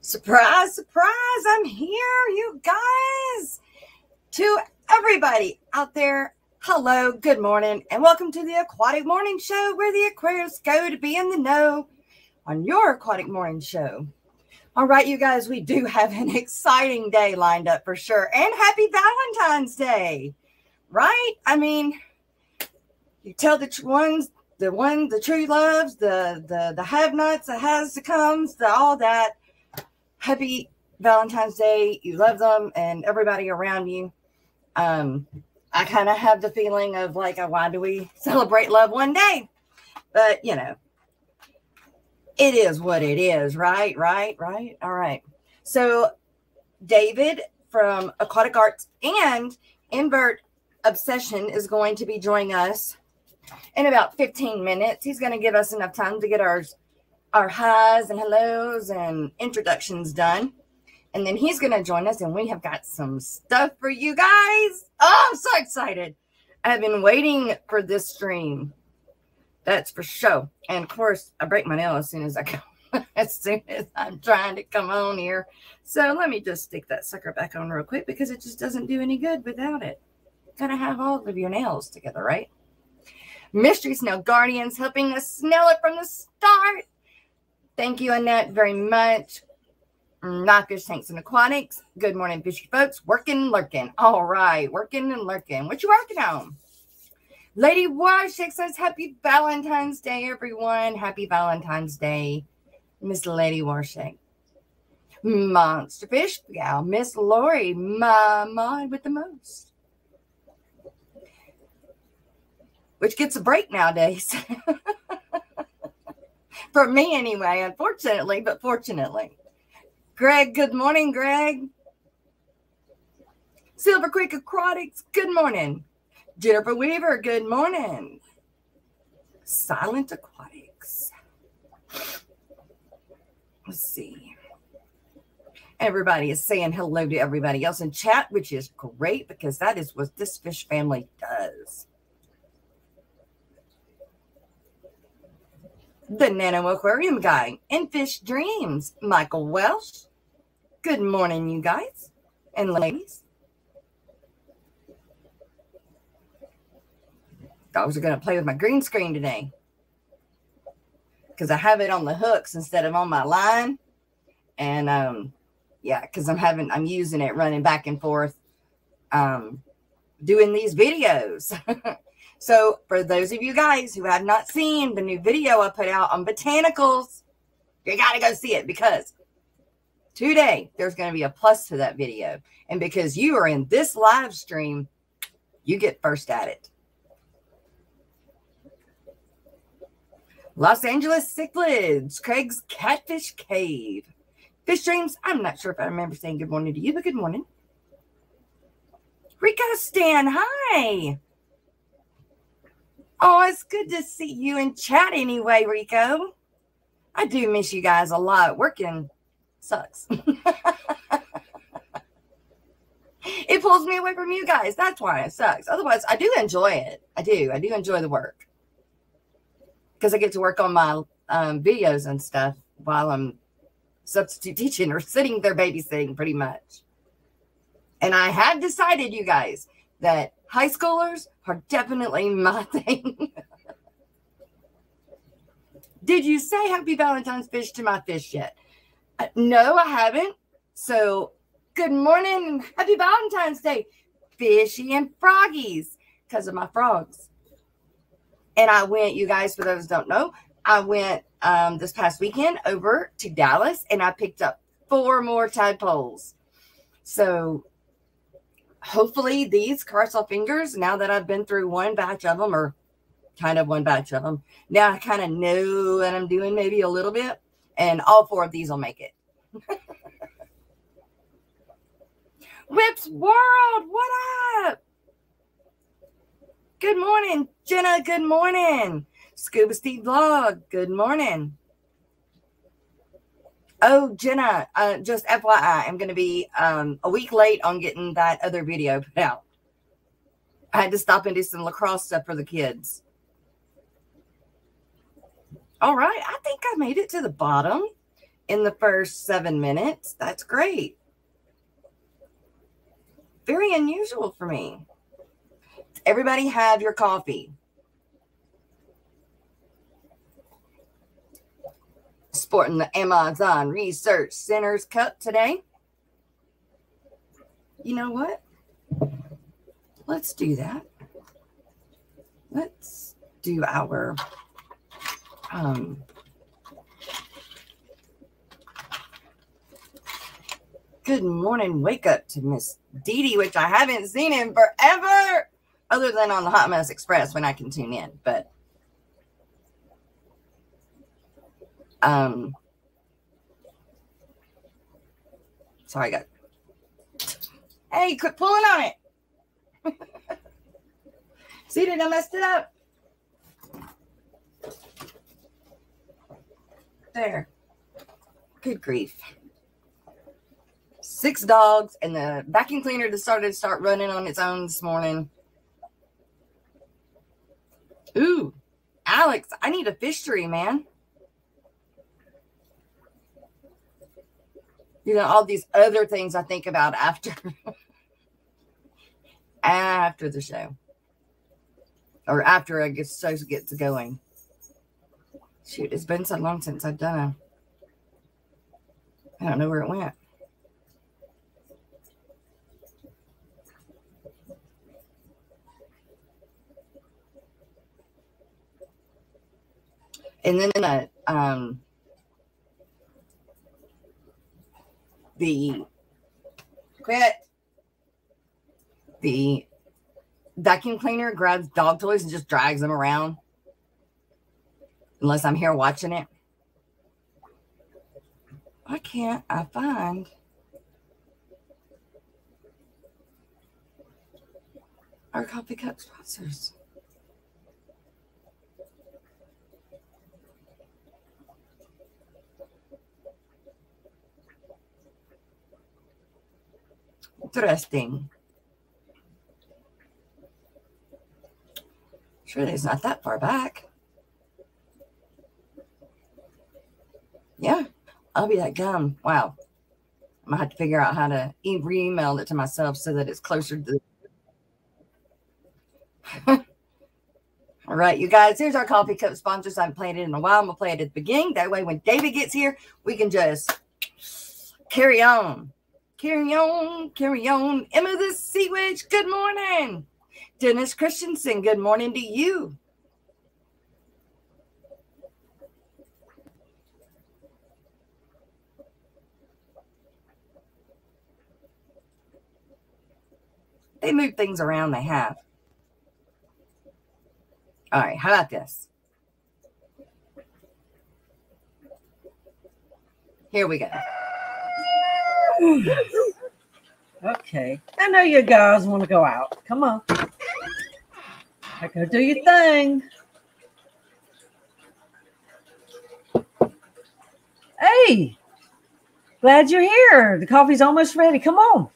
Surprise, surprise, I'm here, you guys. To everybody out there, hello, good morning, and welcome to the Aquatic Morning Show, where the aquariums go to be in the know on your Aquatic Morning Show. All right, you guys, we do have an exciting day lined up for sure, and happy Valentine's Day, right? I mean, you tell the ones, the true loves, the have-nots, the has-to-comes, all that. Happy Valentine's Day. You love them and everybody around you. I kind of have the feeling of like, why do we celebrate love one day? But, you know, it is what it is, right? All right. So David from Aquatic Arts and Invert Obsession is going to be joining us in about 15 minutes. He's going to give us enough time to get our highs and hellos and introductions done. And then he's going to join us, and we have got some stuff for you guys. Oh, I'm so excited. I've been waiting for this stream. That's for sure. And, of course, I break my nail as soon as I come, as soon as I'm trying to come on here. So let me just stick that sucker back on real quick because it just doesn't do any good without it. Got to have all of your nails together, right? Mystery Snail Guardians helping us snail it from the start. Thank you, Annette, very much. Not Fish Tanks and Aquatics. Good morning, fishy folks. Working and lurking. All right, working and lurking. What you working on? Lady Warshak says, happy Valentine's Day, everyone. Happy Valentine's Day, Miss Lady Warshak. Monster Fish Gal, Miss Lori, my mind with the most. Which gets a break nowadays. For me anyway, unfortunately, but fortunately. Greg, good morning, Greg. Silver Creek Aquatics, good morning. Jennifer Weaver, good morning. Silent Aquatics. Let's see. Everybody is saying hello to everybody else in chat, which is great because that is what this fish family does. The Nano Aquarium Guy and Fish Dreams, Michael Welsh. Good morning, you guys and ladies. Dogs are going to play with my green screen today because I have it on the hooks instead of on my line. And yeah, because I'm using it running back and forth doing these videos. So for those of you guys who have not seen the new video I put out on botanicals, you got to go see it because today there's going to be a plus to that video. And because you are in this live stream, you get first at it. Los Angeles Cichlids, Craig's Catfish Cave. Fish Dreams, I'm not sure if I remember saying good morning to you, but good morning. Rico Stan, hi. Oh, it's good to see you in chat anyway, Rico. I do miss you guys a lot. Working sucks. It pulls me away from you guys. That's why it sucks. Otherwise, I do enjoy it. I do enjoy the work. Because I get to work on my videos and stuff while I'm substitute teaching or sitting there babysitting pretty much. And I have decided, you guys, that high schoolers are definitely my thing. Did you say happy Valentine's fish to my fish yet? No, I haven't. So good morning and happy Valentine's Day, fishy and froggies, because of my frogs. And I went, you guys, for those who don't know, I went this past weekend over to Dallas and I picked up 4 more tadpoles. So hopefully these, cross our fingers, now that I've been through one batch of them, or kind of one batch of them, now I kind of know what I'm doing maybe a little bit, and all 4 of these will make it. Whips World, what up? Good morning, Jenna, good morning. Scuba Steve Vlog, good morning. Oh, Jenna, just FYI, I'm going to be a week late on getting that other video put out. I had to stop and do some lacrosse stuff for the kids. All right, I think I made it to the bottom. in the first 7 minutes. That's great. Very unusual for me. Everybody have your coffee. Sporting the Amazon Research Center's cup today. You know what? Let's do that. Let's do our good morning wake up to Miss Dee Dee, which I haven't seen in forever, other than on the Hot Mess Express when I can tune in. But sorry, I got. Hey, quit pulling on it. See, did I messed it up? There. Good grief. 6 dogs, and the vacuum cleaner decided to start running on its own this morning. Ooh, Alex, I need a fishery, man. You know, all these other things I think about after after the show. Or after I get show gets going. Shoot, it's been so long since I've done I don't know where it went. And then the vacuum cleaner grabs dog toys and just drags them around. Unless I'm here watching it. Why can't I find our coffee cup sponsors? Interesting. Surely it's not that far back. Yeah, I'll be that gum. Wow. I'm going to have to figure out how to re-email it to myself so that it's closer to all right, you guys, here's our coffee cup sponsors. I haven't played it in a while. I'm going to play it at the beginning. That way, when David gets here, we can just carry on. Carry on, carry on. Emma the Sea Witch, good morning. Dennis Christensen, good morning to you. They move things around, they have. All right, how about this? Here we go. Okay. I know you guys want to go out. Come on. Go do your thing. Hey, glad you're here. The coffee's almost ready. Come on.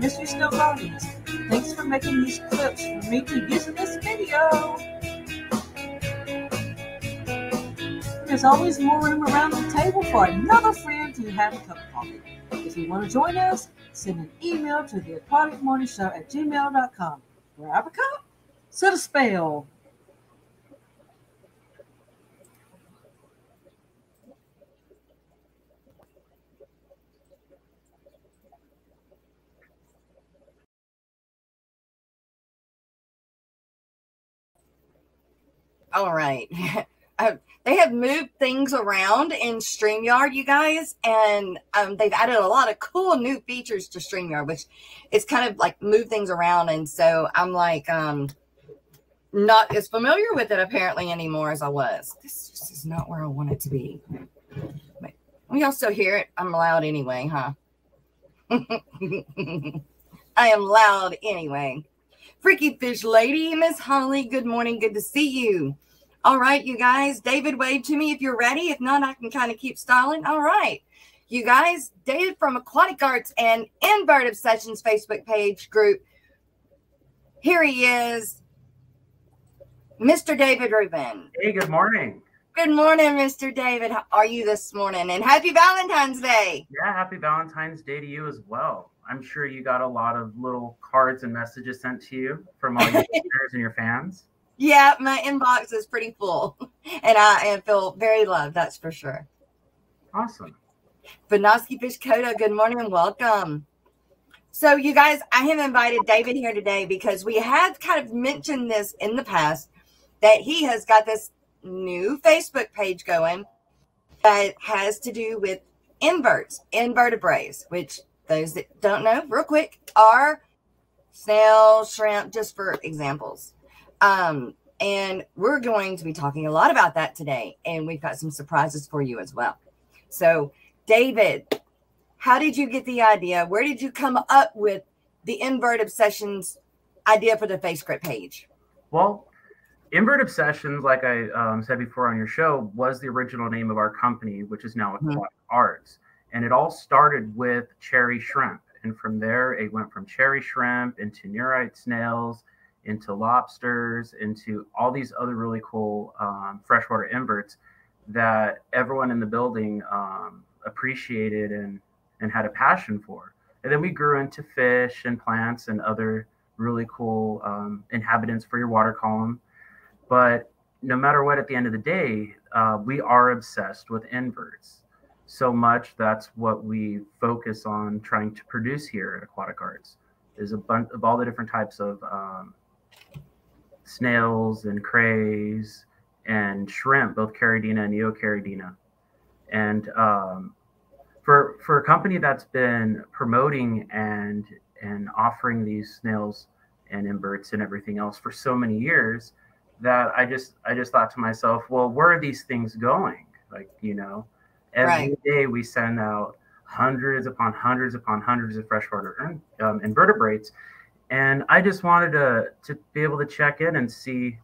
Mr. Snow Hobbies. Thanks for making these clips for me to use in this video. there's always more room around the table for another friend to have a cup of coffee. If you want to join us, send an email to the aquaticmorningshow@gmail.com. Grab a cup, set a spell. All right. They have moved things around in StreamYard, you guys, and they've added a lot of cool new features to StreamYard, which is kind of like move things around. And so I'm like not as familiar with it apparently anymore as I was. This just is not where I want it to be. But y'all still hear it? I'm loud anyway, huh? I am loud anyway. Freaky Fish Lady, Miss Holly, good morning. Good to see you. All right, you guys. David, wave to me if you're ready. If not, I can kind of keep stalling. All right. You guys, David from Aquatic Arts and Invert Obsessions Facebook page group. Here he is, Mr. David Rubin. Hey, good morning. Good morning, Mr. David. How are you this morning? And happy Valentine's Day. Yeah, happy Valentine's Day to you as well. I'm sure you got a lot of little cards and messages sent to you from all your listeners and your fans. Yeah, my inbox is pretty full, and I feel very loved, that's for sure. Awesome. Vanoski Fish Koda, good morning and welcome. So, you guys, I have invited David here today because we have kind of mentioned this in the past, that he has got this new Facebook page going that has to do with inverts, invertebrates, which those that don't know, real quick, are snail, shrimp, just for examples. And we're going to be talking a lot about that today, and we've got some surprises for you as well. So, David, how did you get the idea? Where did you come up with the Invert Obsessions idea for the Facebook page? Well, Invert Obsessions, like I said before on your show, was the original name of our company, which is now Aquatic Arts. And it all started with cherry shrimp. And from there, it went from cherry shrimp into neurite snails, into lobsters, into all these other really cool freshwater inverts that everyone in the building appreciated and had a passion for. And then we grew into fish and plants and other really cool inhabitants for your water column. But no matter what, at the end of the day, we are obsessed with inverts. So much that's what we focus on trying to produce here at Aquatic Arts, is a bunch of all the different types of snails and crays and shrimp, both Caridina and Neocaridina. And for a company that's been promoting and offering these snails and inverts and everything else for so many years, that I just thought to myself, well, where are these things going? Like, you know, every day we send out hundreds upon hundreds upon hundreds of freshwater invertebrates. And I just wanted to be able to check in and see,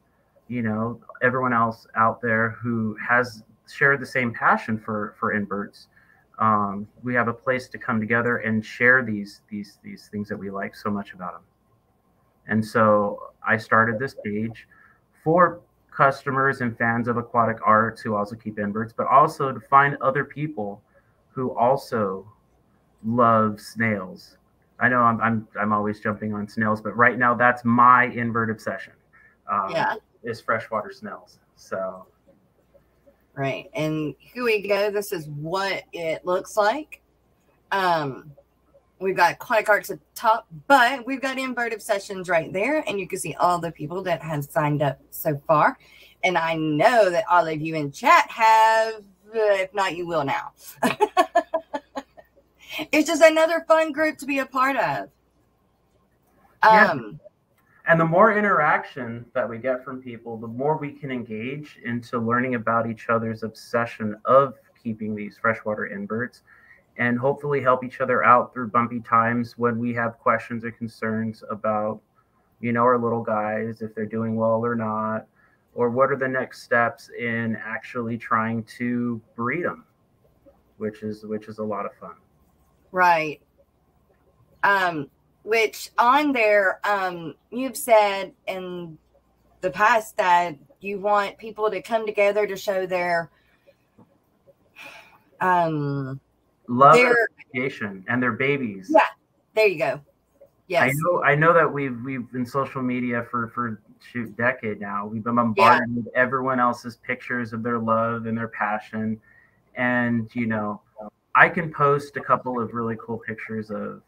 you know, everyone else out there who has shared the same passion for inverts. We have a place to come together and share these things that we like so much about them. And so I started this page for customers and fans of Aquatic Arts who also keep inverts, but also to find other people who also love snails. I know I'm always jumping on snails, but right now that's my invert obsession. Is freshwater snails. So. Right, and here we go. This is what it looks like. We've got Aquatic Arts at the top, but we've got Invert Obsessions right there, and you can see all the people that have signed up so far. And I know that all of you in chat have, if not, you will now. It's just another fun group to be a part of. And the more interaction that we get from people, the more we can engage into learning about each other's obsession of keeping these freshwater inverts, and hopefully help each other out through bumpy times when we have questions or concerns about, you know, our little guys, if they're doing well or not, or what are the next steps in actually trying to breed them, which is a lot of fun. Right. Which on there, you've said in the past that you want people to come together to show their Love they're appreciation and their babies. yeah. There you go. Yes. I know that we've been social media for shoot decade now. We've been Yeah. bombarded with everyone else's pictures of their love and their passion. And I can post a couple of really cool pictures of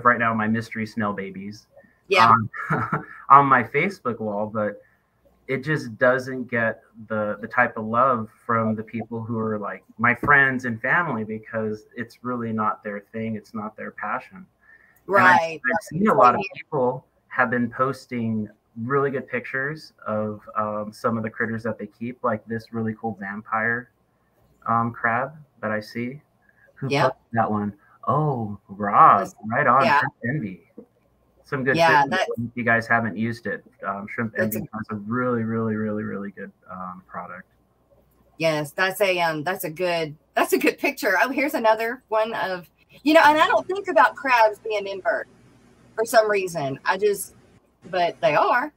right now my mystery snail babies on on my Facebook wall, but it just doesn't get the type of love from the people who are like my friends and family, because it's really not their thing. It's not their passion. Right. I've seen a lot of people have been posting really good pictures of some of the critters that they keep, like this really cool vampire crab that I see. Who posted that one? Oh, Rob, right on. Yeah. Shrimp Envy. Some good Yeah, tips if you guys haven't used it. Shrimp Envy has a really, really, really, really good product. Yes, that's a good picture. Oh, here's another one of, and I don't think about crabs being invert for some reason. But they are.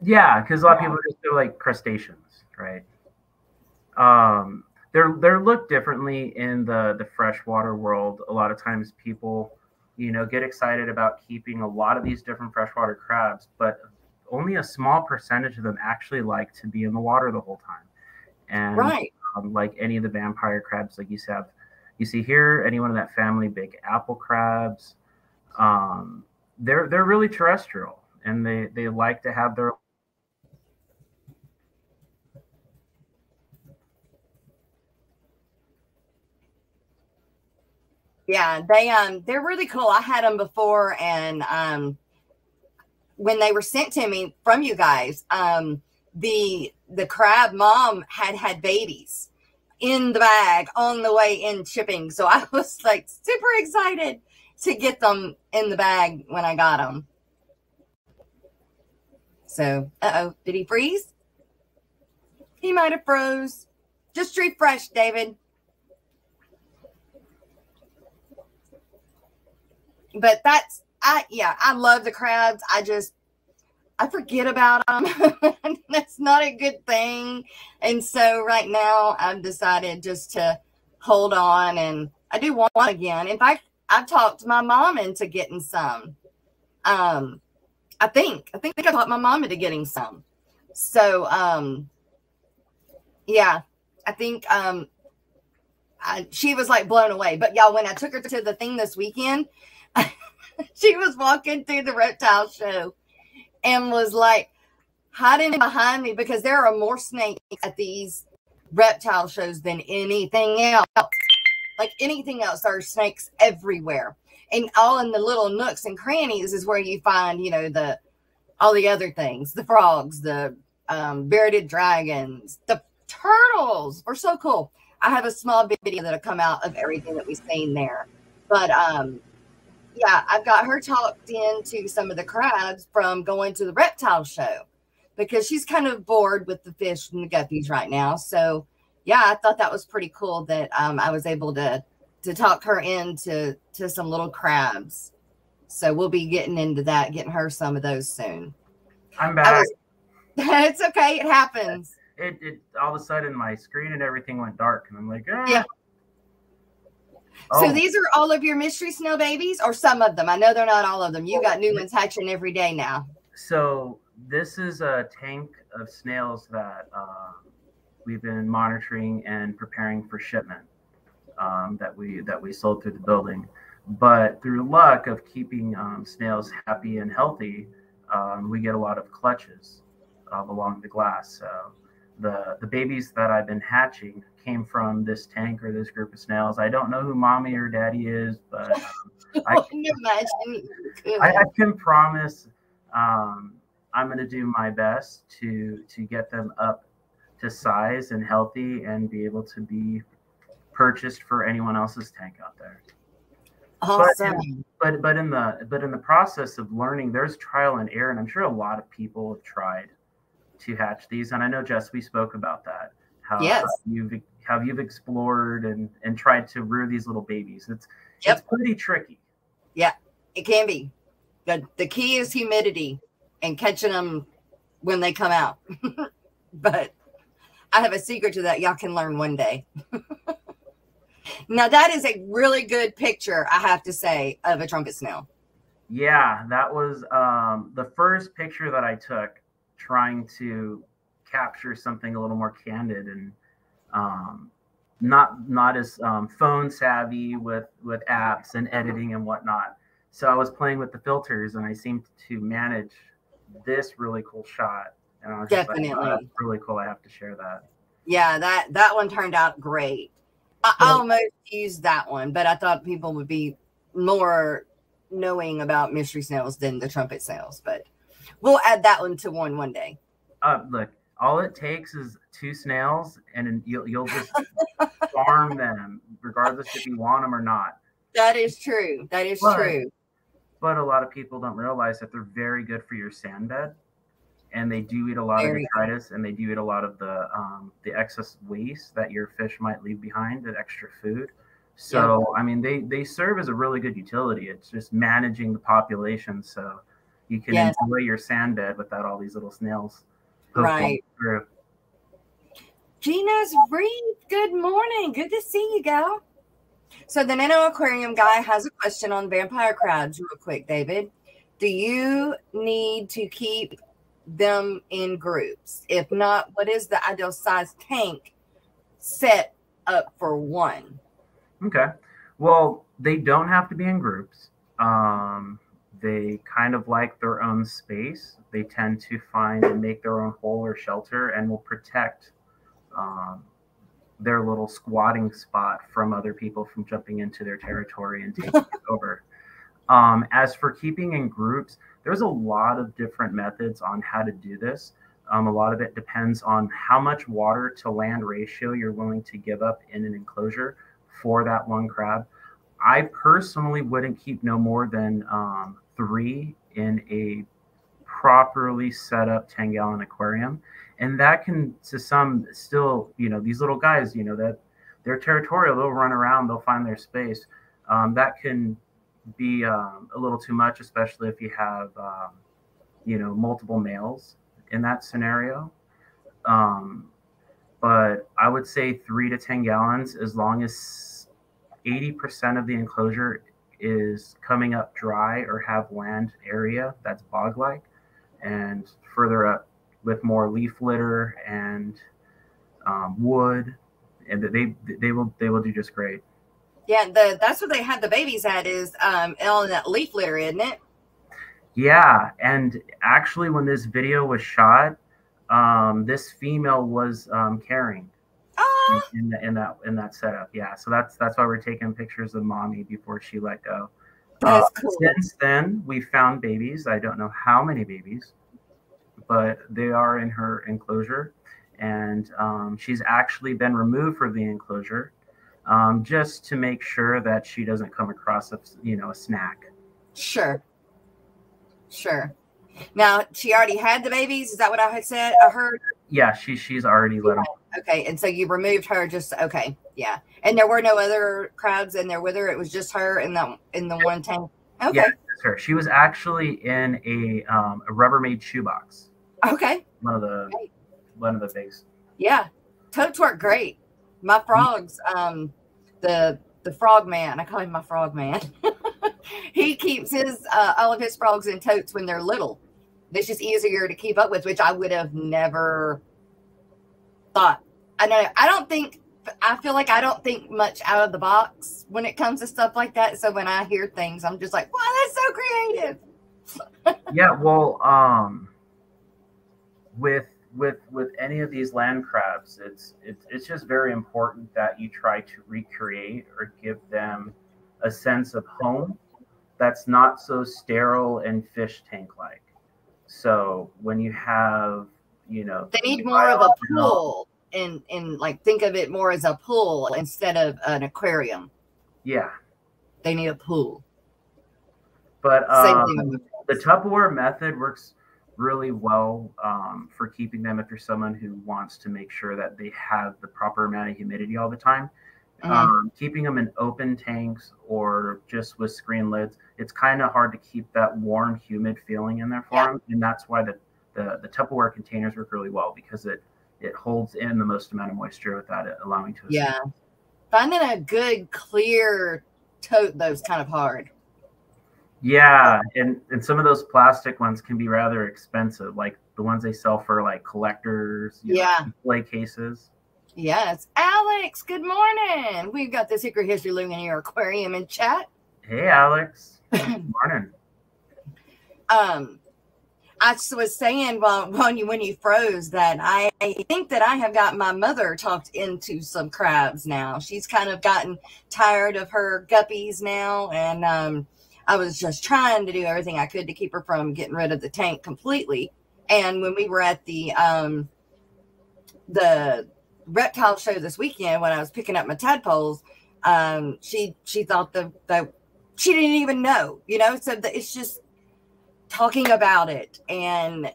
Yeah, because a lot of people just do like crustaceans, right? They're looked differently in the freshwater world. A lot of times people, get excited about keeping a lot of these different freshwater crabs, but only a small percentage of them actually like to be in the water the whole time. And like any of the vampire crabs, like you see here, any one of that family, big apple crabs, they're really terrestrial, and they like to have their they're really cool. I had them before, and when they were sent to me from you guys, the crab mom had babies in the bag on the way in shipping, so I was like super excited to get them in the bag when I got them. So, did he freeze? He might have froze. Just refresh, David. But I love the crabs. I forget about them. That's not a good thing. And so right now I've decided just to hold on, and I do want one again. In fact, I talked my mom into getting some. I think I talked my mom into getting some. So, yeah, I think, she was like blown away. But y'all, when I took her to the thing this weekend, she was walking through the reptile show and was like hiding behind me, because there are more snakes at these reptile shows than anything else. Like anything else, there are snakes everywhere, and all in the little nooks and crannies is where you find, all the other things, the frogs, the bearded dragons, the turtles are so cool. I have a small video that'll come out of everything that we've seen there. But yeah, I've got her talked into some of the crabs from going to the reptile show, because she's kind of bored with the fish and the guppies right now. So yeah, I thought that was pretty cool that I was able to talk her into some little crabs. So we'll be getting into that, getting her some of those soon. I'm back. It's okay. It happens. It all of a sudden my screen and everything went dark, and I'm like, yeah. So these are all of your mystery snail babies, or some of them? I know they're not all of them. You got new ones hatching every day now. So this is a tank of snails that we've been monitoring and preparing for shipment, that we sold through the building. But through luck of keeping snails happy and healthy, we get a lot of clutches along the glass. So the babies that I've been hatching came from this tank or this group of snails. I don't know who mommy or daddy is, but I can promise I'm going to do my best to get them up to size and healthy and be able to be purchased for anyone else's tank out there. Awesome. But in the process of learning, there's trial and error, and I'm sure a lot of people have tried to hatch these. And I know, Jess, we spoke about that. How you've explored and tried to rear these little babies. It's pretty tricky. Yeah, it can be. The key is humidity and catching them when they come out. But I have a secret to that. Y'all can learn one day. Now that is a really good picture, I have to say, of a trumpet snail. Yeah, that was the first picture that I took, trying to capture something a little more candid and not as phone savvy with apps and editing and whatnot. So I was playing with the filters, and I seemed to manage this really cool shot. And I was just like, oh, that's really cool. I have to share that. Yeah, that one turned out great. I almost used that one, but I thought people would be more knowing about mystery snails than the trumpet snails. But we'll add that one to one day. Look, all it takes is 2 snails, and you'll just farm them, regardless if you want them or not. That is true. That is true. But a lot of people don't realize that they're very good for your sand bed, and they do eat a lot of detritus, and they do eat a lot of the excess waste that your fish might leave behind, the extra food. So, I mean, they serve as a really good utility. It's just managing the population so you can enjoy your sand bed without all these little snails. Right. Through. Gina's Reef, good morning. Good to see you, gal. So the Nano Aquarium guy has a question on vampire crabs real quick, David. Do you need to keep them in groups? If not, what is the ideal size tank set up for one? Okay. Well, they don't have to be in groups. They kind of like their own space. They tend to find and make their own hole or shelter, and will protect their little squatting spot from other people from jumping into their territory and taking it over. As for keeping in groups, there's a lot of different methods on how to do this. A lot of it depends on how much water to land ratio you're willing to give up in an enclosure for that one crab. I personally wouldn't keep no more than 3 in a properly set up 10-gallon aquarium. And that can, to some, still, these little guys, that they're territorial, they'll run around, they'll find their space. That can be a little too much, especially if you have, multiple males in that scenario. But I would say 3 to 10 gallons, as long as 80% of the enclosure is coming up dry or have land area that's bog-like, and further up with more leaf litter and wood, and they will do just great. Yeah, that's what they had the babies at, is in that leaf litter, isn't it? Yeah, and actually, when this video was shot, this female was carrying in that setup. Yeah, so that's why we're taking pictures of mommy before she let go. That's cool. Since then, we found babies. I don't know how many babies, but they are in her enclosure, and she's actually been removed from the enclosure just to make sure that she doesn't come across a snack. Sure. Now, she already had the babies. Is that what I had said? I heard. Yeah, she's already let them. Okay, and so you removed her. Okay, yeah. And there were no other crabs in there with her. It was just her in the one tank. Okay. Yeah, that's her. She was actually in a Rubbermaid shoebox. Okay. One of the bigs. Yeah, totes work great. My frogs, the frog man. I call him my frog man. He keeps all of his frogs in totes when they're little. It's just easier to keep up with, which I would have never thought. I feel like I don't think much out of the box when it comes to stuff like that. So when I hear things, I'm just like, wow, that's so creative. Yeah, well, with any of these land crabs, it's just very important that you try to recreate or give them a sense of home that's not so sterile and fish tank like. So when you have, they need more of a pool, and like think of it more as a pool instead of an aquarium. Yeah, they need a pool. But the Tupperware method works really well for keeping them if you're someone who wants to make sure that they have the proper amount of humidity all the time. Keeping them in open tanks or just with screen lids, it's kind of hard to keep that warm, humid feeling in there for them. And that's why the Tupperware containers work really well, because it holds in the most amount of moisture without it allowing to escape. Yeah, finding a good clear tote though's kind of hard. Yeah, and some of those plastic ones can be rather expensive, like the ones they sell for like collectors, display cases. Yes. Alex, good morning. We've got the Secret History Living in Your Aquarium in chat. Hey, Alex. Good morning. I was saying when you froze that I think that I have got my mother talked into some crabs now. She's kind of gotten tired of her guppies now, and I was just trying to do everything I could to keep her from getting rid of the tank completely. And when we were at the reptile show this weekend, when I was picking up my tadpoles, she thought that she didn't even know, so it's just talking about it and,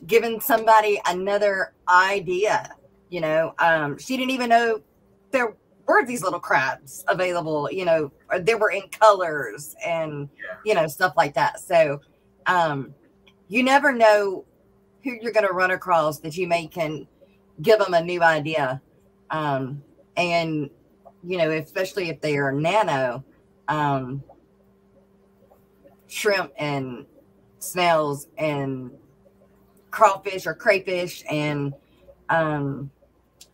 giving somebody another idea, she didn't even know there were these little crabs available, or they were in colors and, stuff like that. So, you never know who you're going to run across that you can give them a new idea. And, especially if they are nano, shrimp and snails and crawfish or crayfish and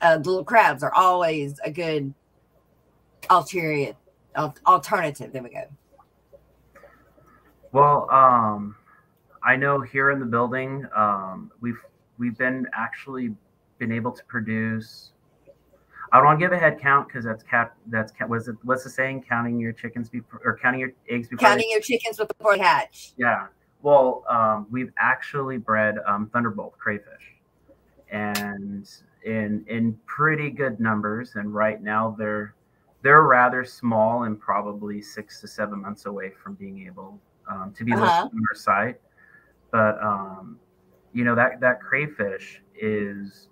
little crabs are always a good alternative. There we go. Well, I know here in the building, we've been able to produce. I don't want to give a head count because what's the saying? Counting your chickens counting your eggs before your chickens before they hatch. Yeah. Well, we've actually bred thunderbolt crayfish, and in pretty good numbers. And right now they're rather small and probably 6 to 7 months away from being able to be listed on our site. But that crayfish is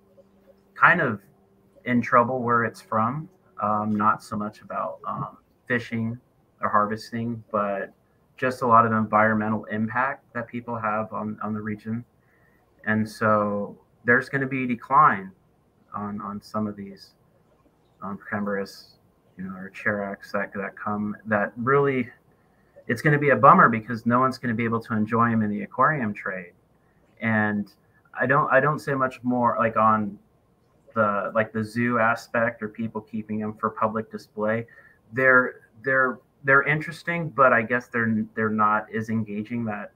kind of in trouble where it's from. Not so much about fishing or harvesting, but just a lot of environmental impact that people have on the region. And so there's going to be a decline on some of these Cremorus, or Cherax that really, it's going to be a bummer because no one's going to be able to enjoy them in the aquarium trade. And I don't say much more like on the zoo aspect or people keeping them for public display. They're interesting, but I guess they're not as engaging that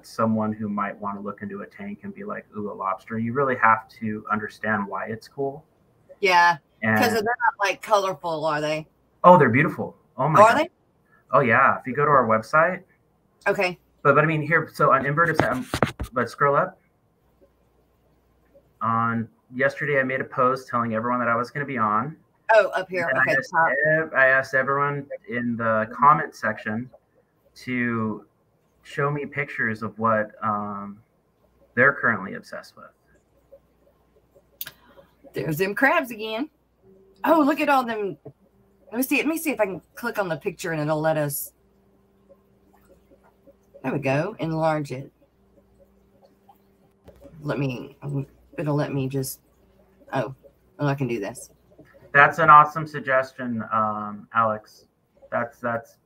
someone who might want to look into a tank and be like, ooh, a lobster. You really have to understand why it's cool. Yeah, because they're not like colorful, are they? Oh, they're beautiful. Oh my God. Are they? Oh yeah. If you go to our website. Okay. But I mean here, so on inverted, let's scroll up. On yesterday, I made a post telling everyone that I was going to be on. Oh, up here. And okay. I asked everyone in the comment section to show me pictures of what they're currently obsessed with. There's them crabs again. Oh, look at all them. Let me see if I can click on the picture and it'll let us. There we go. Enlarge it. It'll let me just. Oh, I can do this. That's an awesome suggestion, Alex. That's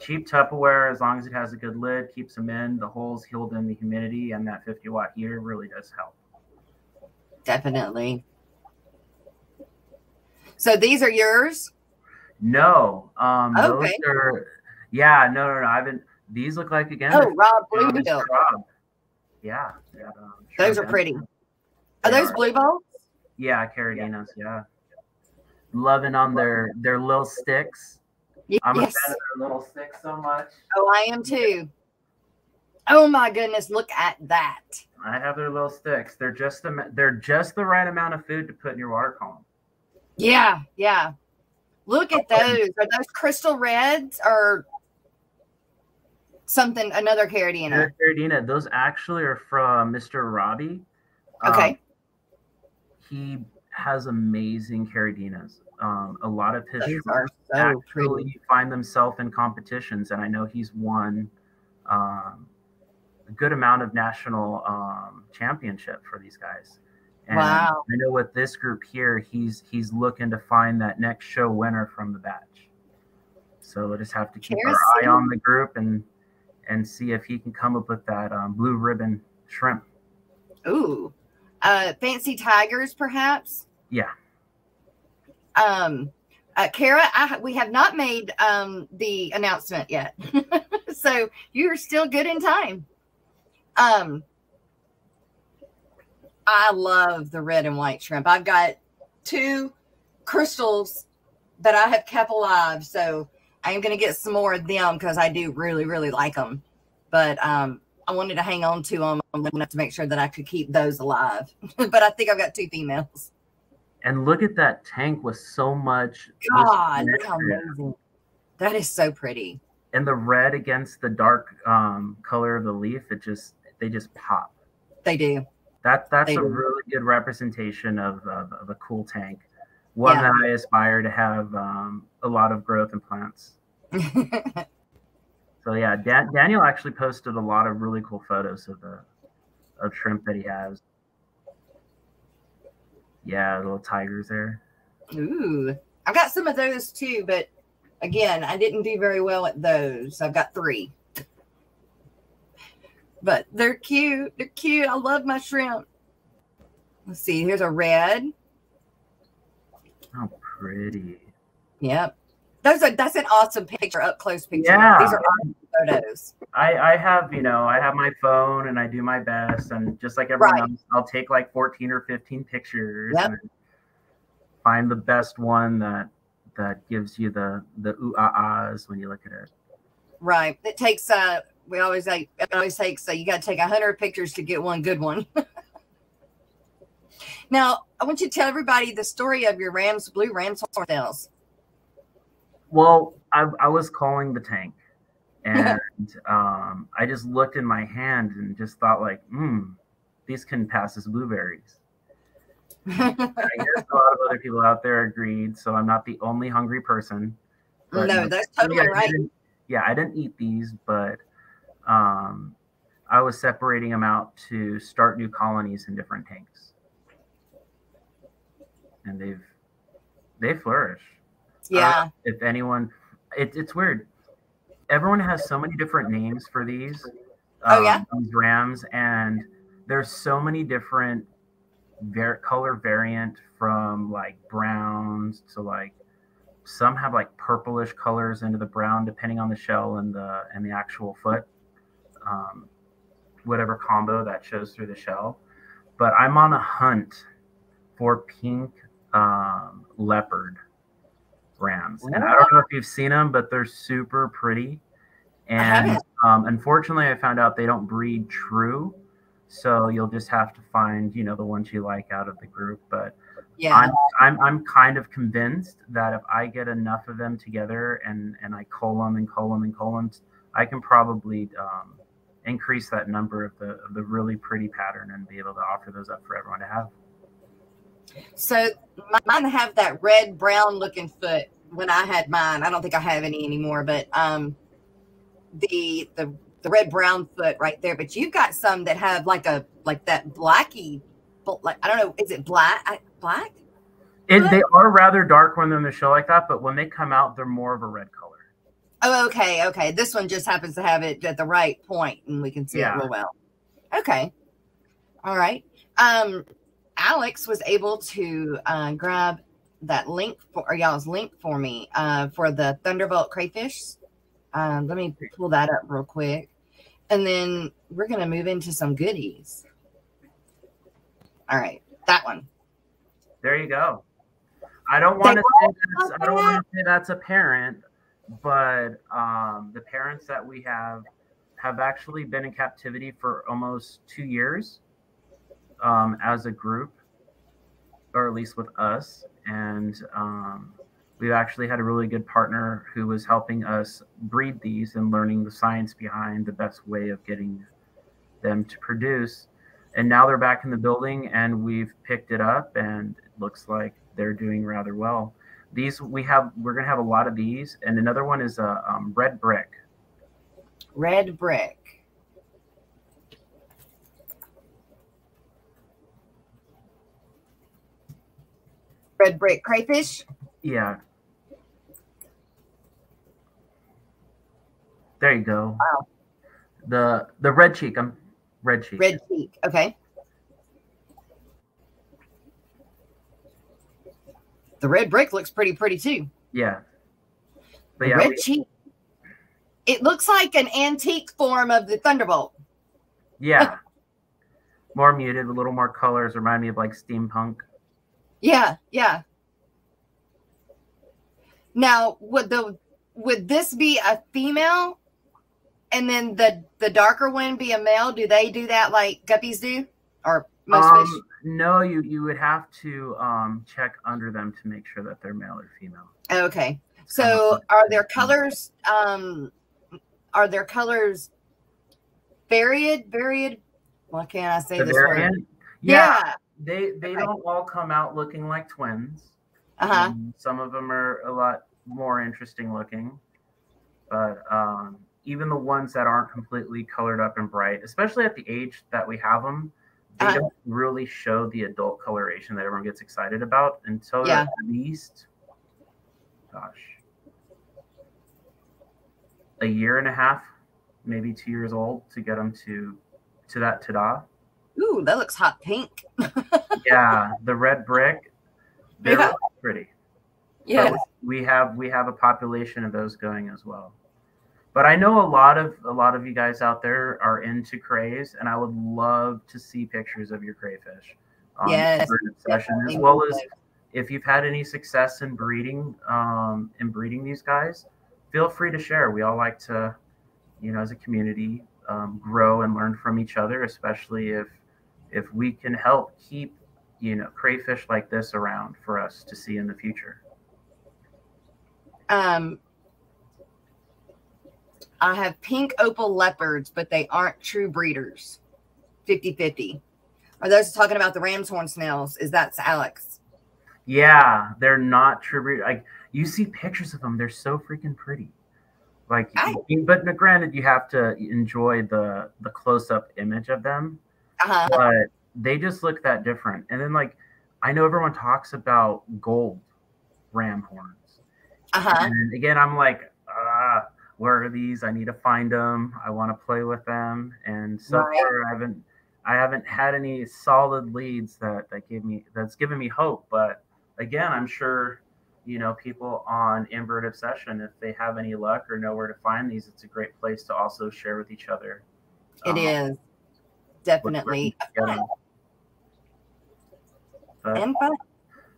cheap Tupperware, as long as it has a good lid, keeps them in. The holes hold in the humidity, and that 50-watt heater really does help. Definitely. So these are yours? No. Okay. Those are. Yeah. No. I haven't. These look like again. Oh, Rob Bluebill. Yeah. Those are pretty. Are those blue balls? Yeah, Caradinas. Yeah. Loving on their little sticks. Yes. I'm a fan of their little sticks so much. Oh, I am too. Oh my goodness, look at that. I have their little sticks. They're just the right amount of food to put in your water column. Yeah. Look at those. Are those crystal reds or something? Another Caradina. Caradina. Those actually are from Mr. Robbie. Okay. He has amazing Caradinas. A lot of his are so actually pretty. Find themselves in competitions, and I know he's won a good amount of national championship for these guys. And Wow. I know with this group here, he's looking to find that next show winner from the batch. So we'll just have to keep our eye on the group and see if he can come up with that blue ribbon shrimp. Ooh. Fancy tigers, perhaps? Yeah. Kara, we have not made the announcement yet. So you're still good in time. I love the red and white shrimp. I've got 2 crystals that I have kept alive. So I'm going to get some more of them because I do really, really like them. But I wanted to hang on to them enough to make sure that I could keep those alive. But I think I've got 2 females. And look at that tank with so much. God, look how amazing. That is so pretty. And the red against the dark color of the leaf, they just pop. They do. That's a really good representation of a cool tank. One that I aspire to have a lot of growth in plants. So yeah, Daniel actually posted a lot of really cool photos of shrimp that he has. Yeah, little tigers there. Ooh, I've got some of those too, but again, I didn't do very well at those. I've got 3. But they're cute. They're cute. I love my shrimp. Let's see. Here's a red. Oh, pretty. Yep. That's an awesome picture, up close picture. Yeah. These are awesome photos. I have my phone and I do my best, and just like everyone else, I'll take like 14 or 15 pictures and find the best one that gives you the ooh ah ahs when you look at it. Right. It takes it always takes you got to take 100 pictures to get one good one. Now, I want you to tell everybody the story of your blue ram's horntails. Well, I was calling the tank, and I just looked in my hand and just thought like, these can pass as blueberries. I guess a lot of other people out there agreed, so I'm not the only hungry person. But no, that's totally right. I didn't eat these, but I was separating them out to start new colonies in different tanks, and they flourish. Yeah. If anyone, it's weird. Everyone has so many different names for these. These rams, and there's so many different color variant, from like browns to like some have like purplish colors into the brown, depending on the shell and the actual foot, whatever combo that shows through the shell. But I'm on a hunt for pink leopard rams, and I don't know if you've seen them, but they're super pretty. And unfortunately, I found out they don't breed true, so you'll just have to find the ones you like out of the group. But yeah, I'm kind of convinced that if I get enough of them together and I cull them, I can probably increase that number of the really pretty pattern and be able to offer those up for everyone to have. So mine have that red brown looking foot. When I had mine, I don't think I have any anymore, but the red brown foot right there. But you've got some that have like that blacky, like I don't know, is it black? They are rather dark when they're in the shell like that, but when they come out, they're more of a red color. Oh, okay. This one just happens to have it at the right point, and we can see it real well. Okay, all right. Alex was able to grab that link for y'all's link for me for the Thunderbolt crayfish. Let me pull that up real quick, and then we're gonna move into some goodies. All right, that one. There you go. I don't want to say that's a parent, but the parents that we have actually been in captivity for almost 2 years as a group, or at least with us. And we've actually had a really good partner who was helping us breed these and learning the science behind the best way of getting them to produce. And now they're back in the building, and we've picked it up, and it looks like they're doing rather well. These we're going to have a lot of these, and another one is a red brick. Red brick. Red brick crayfish. Yeah. There you go. Wow. The red cheek. Red cheek. Red cheek. Okay. The red brick looks pretty too. Yeah. But the yeah, red cheek. It looks like an antique form of the Thunderbolt. Yeah. More muted, a little more colors. Remind me of like steampunk. Yeah, yeah. Now, would this be a female, and then the darker one be a male? Do they do that like guppies do, or most fish? No, you would have to check under them to make sure that they're male or female. Okay. So are their colors varied? Why can't I say this word? Yeah. They don't all come out looking like twins. Some of them are a lot more interesting looking, but even the ones that aren't completely colored up and bright, especially at the age that we have them, they don't really show the adult coloration that everyone gets excited about until they're at least, a year and a half, maybe 2 years old, to get them to that ta-da. Ooh, that looks hot pink. Yeah, the red brick, they're really pretty. Yeah, we have a population of those going as well. But I know a lot of you guys out there are into crays, and I would love to see pictures of your crayfish. Yes, session, as well as if you've had any success in breeding these guys, feel free to share. We all like to, as a community, grow and learn from each other, especially if we can help keep, crayfish like this around for us to see in the future. I have pink opal leopards, but they aren't true breeders. 50-50. Are those talking about the ram's horn snails? Is that Alex? Yeah, they're not true breeders. Like, you see pictures of them, they're so freaking pretty. Like, but granted, you have to enjoy the close-up image of them. But they just look that different. And then, like, I know everyone talks about gold ram horns. And again, I'm like, where are these? I need to find them. I want to play with them. And so far, I haven't had any solid leads that's given me hope. But again, I'm sure, people on Invert Obsession, if they have any luck or know where to find these, it's a great place to also share with each other. It is definitely and fun.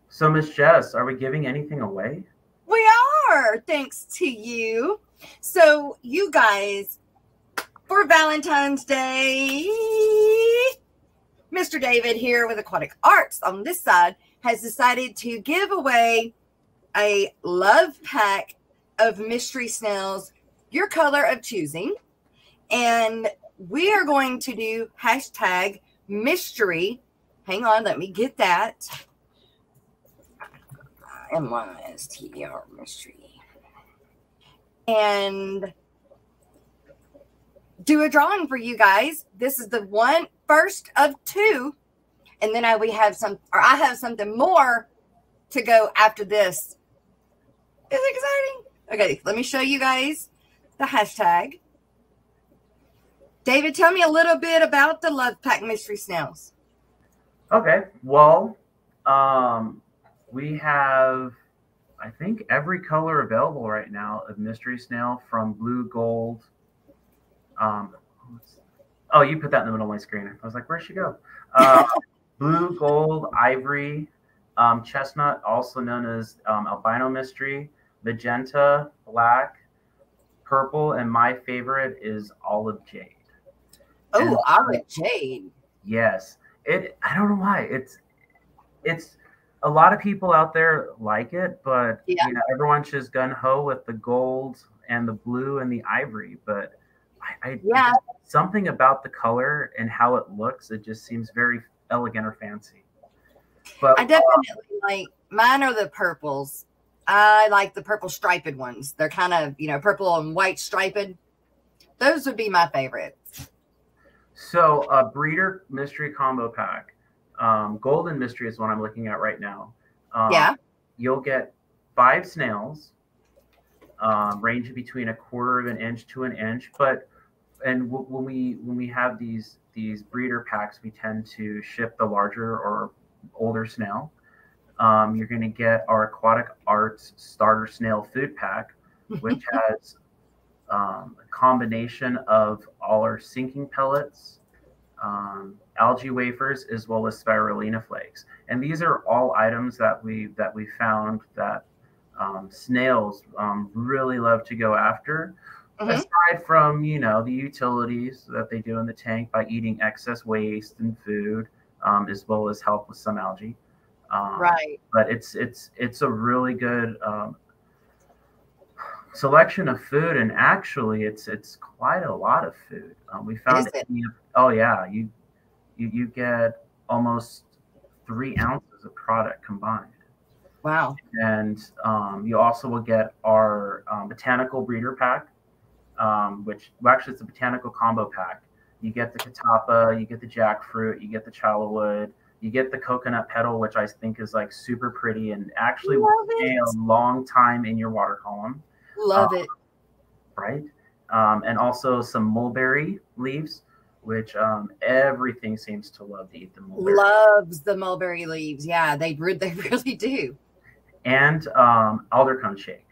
So, Miss Jess, are we giving anything away? We are, thanks to you. So, you guys, for Valentine's Day, Mr. David here with Aquatic Arts on this side has decided to give away a love pack of mystery snails, your color of choosing. And we are going to do hashtag mystery. Hang on, let me get that. MYSTER mystery. And do a drawing for you guys. This is the first of two. And then I have something more to go after this. It's exciting. Okay, let me show you guys the hashtag. David, tell me a little bit about the Love Pack Mystery Snails. Okay, well, we have, I think, every color available right now of mystery snail, from blue, gold. Oh, you put that in the middle of my screen. I was like, where'd she go? Blue, gold, ivory, chestnut, also known as albino mystery, magenta, black, purple, and my favorite is olive jade. Oh, olive jade. Yes. I don't know why. It's a lot of people out there like it, but everyone's just gun-ho with the gold and the blue and the ivory. But something about the color and how it looks, it just seems very elegant or fancy. But I definitely like, mine are the purples. I like the purple striped ones. They're kind of, purple and white striped. Those would be my favorite. So a breeder mystery combo pack. Golden mystery is what I'm looking at right now. Yeah. You'll get 5 snails, ranging between 1/4 of an inch to an inch. When we have these breeder packs, we tend to ship the larger or older snail. You're going to get our Aquatic Arts starter snail food pack, which has a combination of all our sinking pellets, algae wafers, as well as spirulina flakes. And these are all items that we found that snails really love to go after. Aside from, the utilities that they do in the tank by eating excess waste and food, as well as help with some algae. Right. But it's a really good selection of food, and actually it's quite a lot of food. We found oh yeah, you get almost 3 ounces of product combined. Wow. And you also will get our botanical breeder pack, which actually it's a botanical combo pack. You get the catappa, you get the jackfruit, you get the chalawood, you get the coconut petal, which I think is like super pretty and actually will stay a long time in your water column. Love it. Right. And also some mulberry leaves, which everything seems to love to eat the mulberry. Loves the mulberry leaves. Yeah, they really do. And aldercone shake.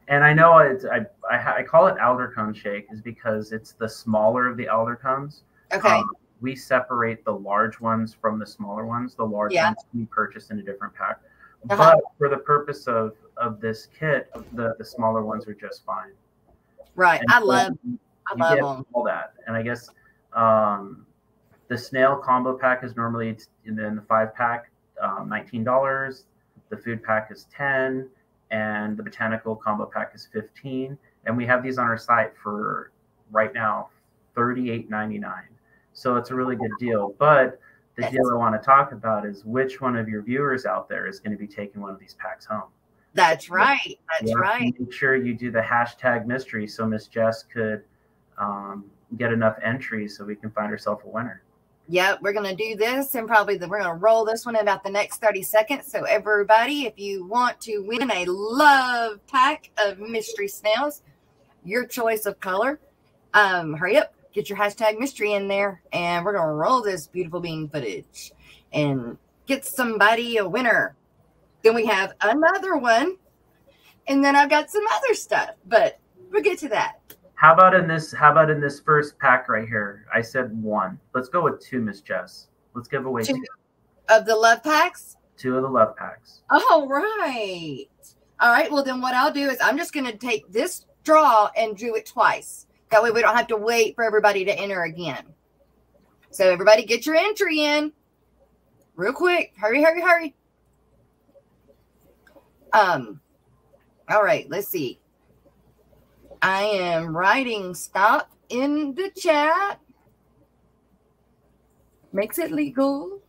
And I know I call it aldercone shake is because it's the smaller of the aldercones. Okay. We separate the large ones from the smaller ones. The large ones we purchase in a different pack. But for the purpose of this kit, the smaller ones are just fine. Right. And I love them. All that. And I guess the snail combo pack is normally in the 5-pack, $19. The food pack is $10. And the botanical combo pack is $15, and we have these on our site for right now $38.99. So it's a really good deal. But the deal I want to talk about is which one of your viewers out there is going to be taking one of these packs home. That's right. That's right. Make sure you do the hashtag mystery so Miss Jess could get enough entries so we can find herself a winner. Yep, we're going to do this, and probably we're going to roll this one in about the next 30 seconds. So everybody, if you want to win a love pack of mystery snails, your choice of color, hurry up, get your hashtag mystery in there, and we're going to roll this beautiful bean footage and get somebody a winner. Then we have another one, and then I've got some other stuff, but we'll get to that. How about in this first pack right here? I said 1. Let's go with 2, Miss Jess. Let's give away 2 of the love packs. 2 of the love packs. All right. All right. Well, then what I'll do is I'm just going to take this draw and do it twice. That way we don't have to wait for everybody to enter again. So everybody get your entry in real quick. Hurry, hurry, hurry. All right. Let's see. I am writing stop in the chat. Makes it legal.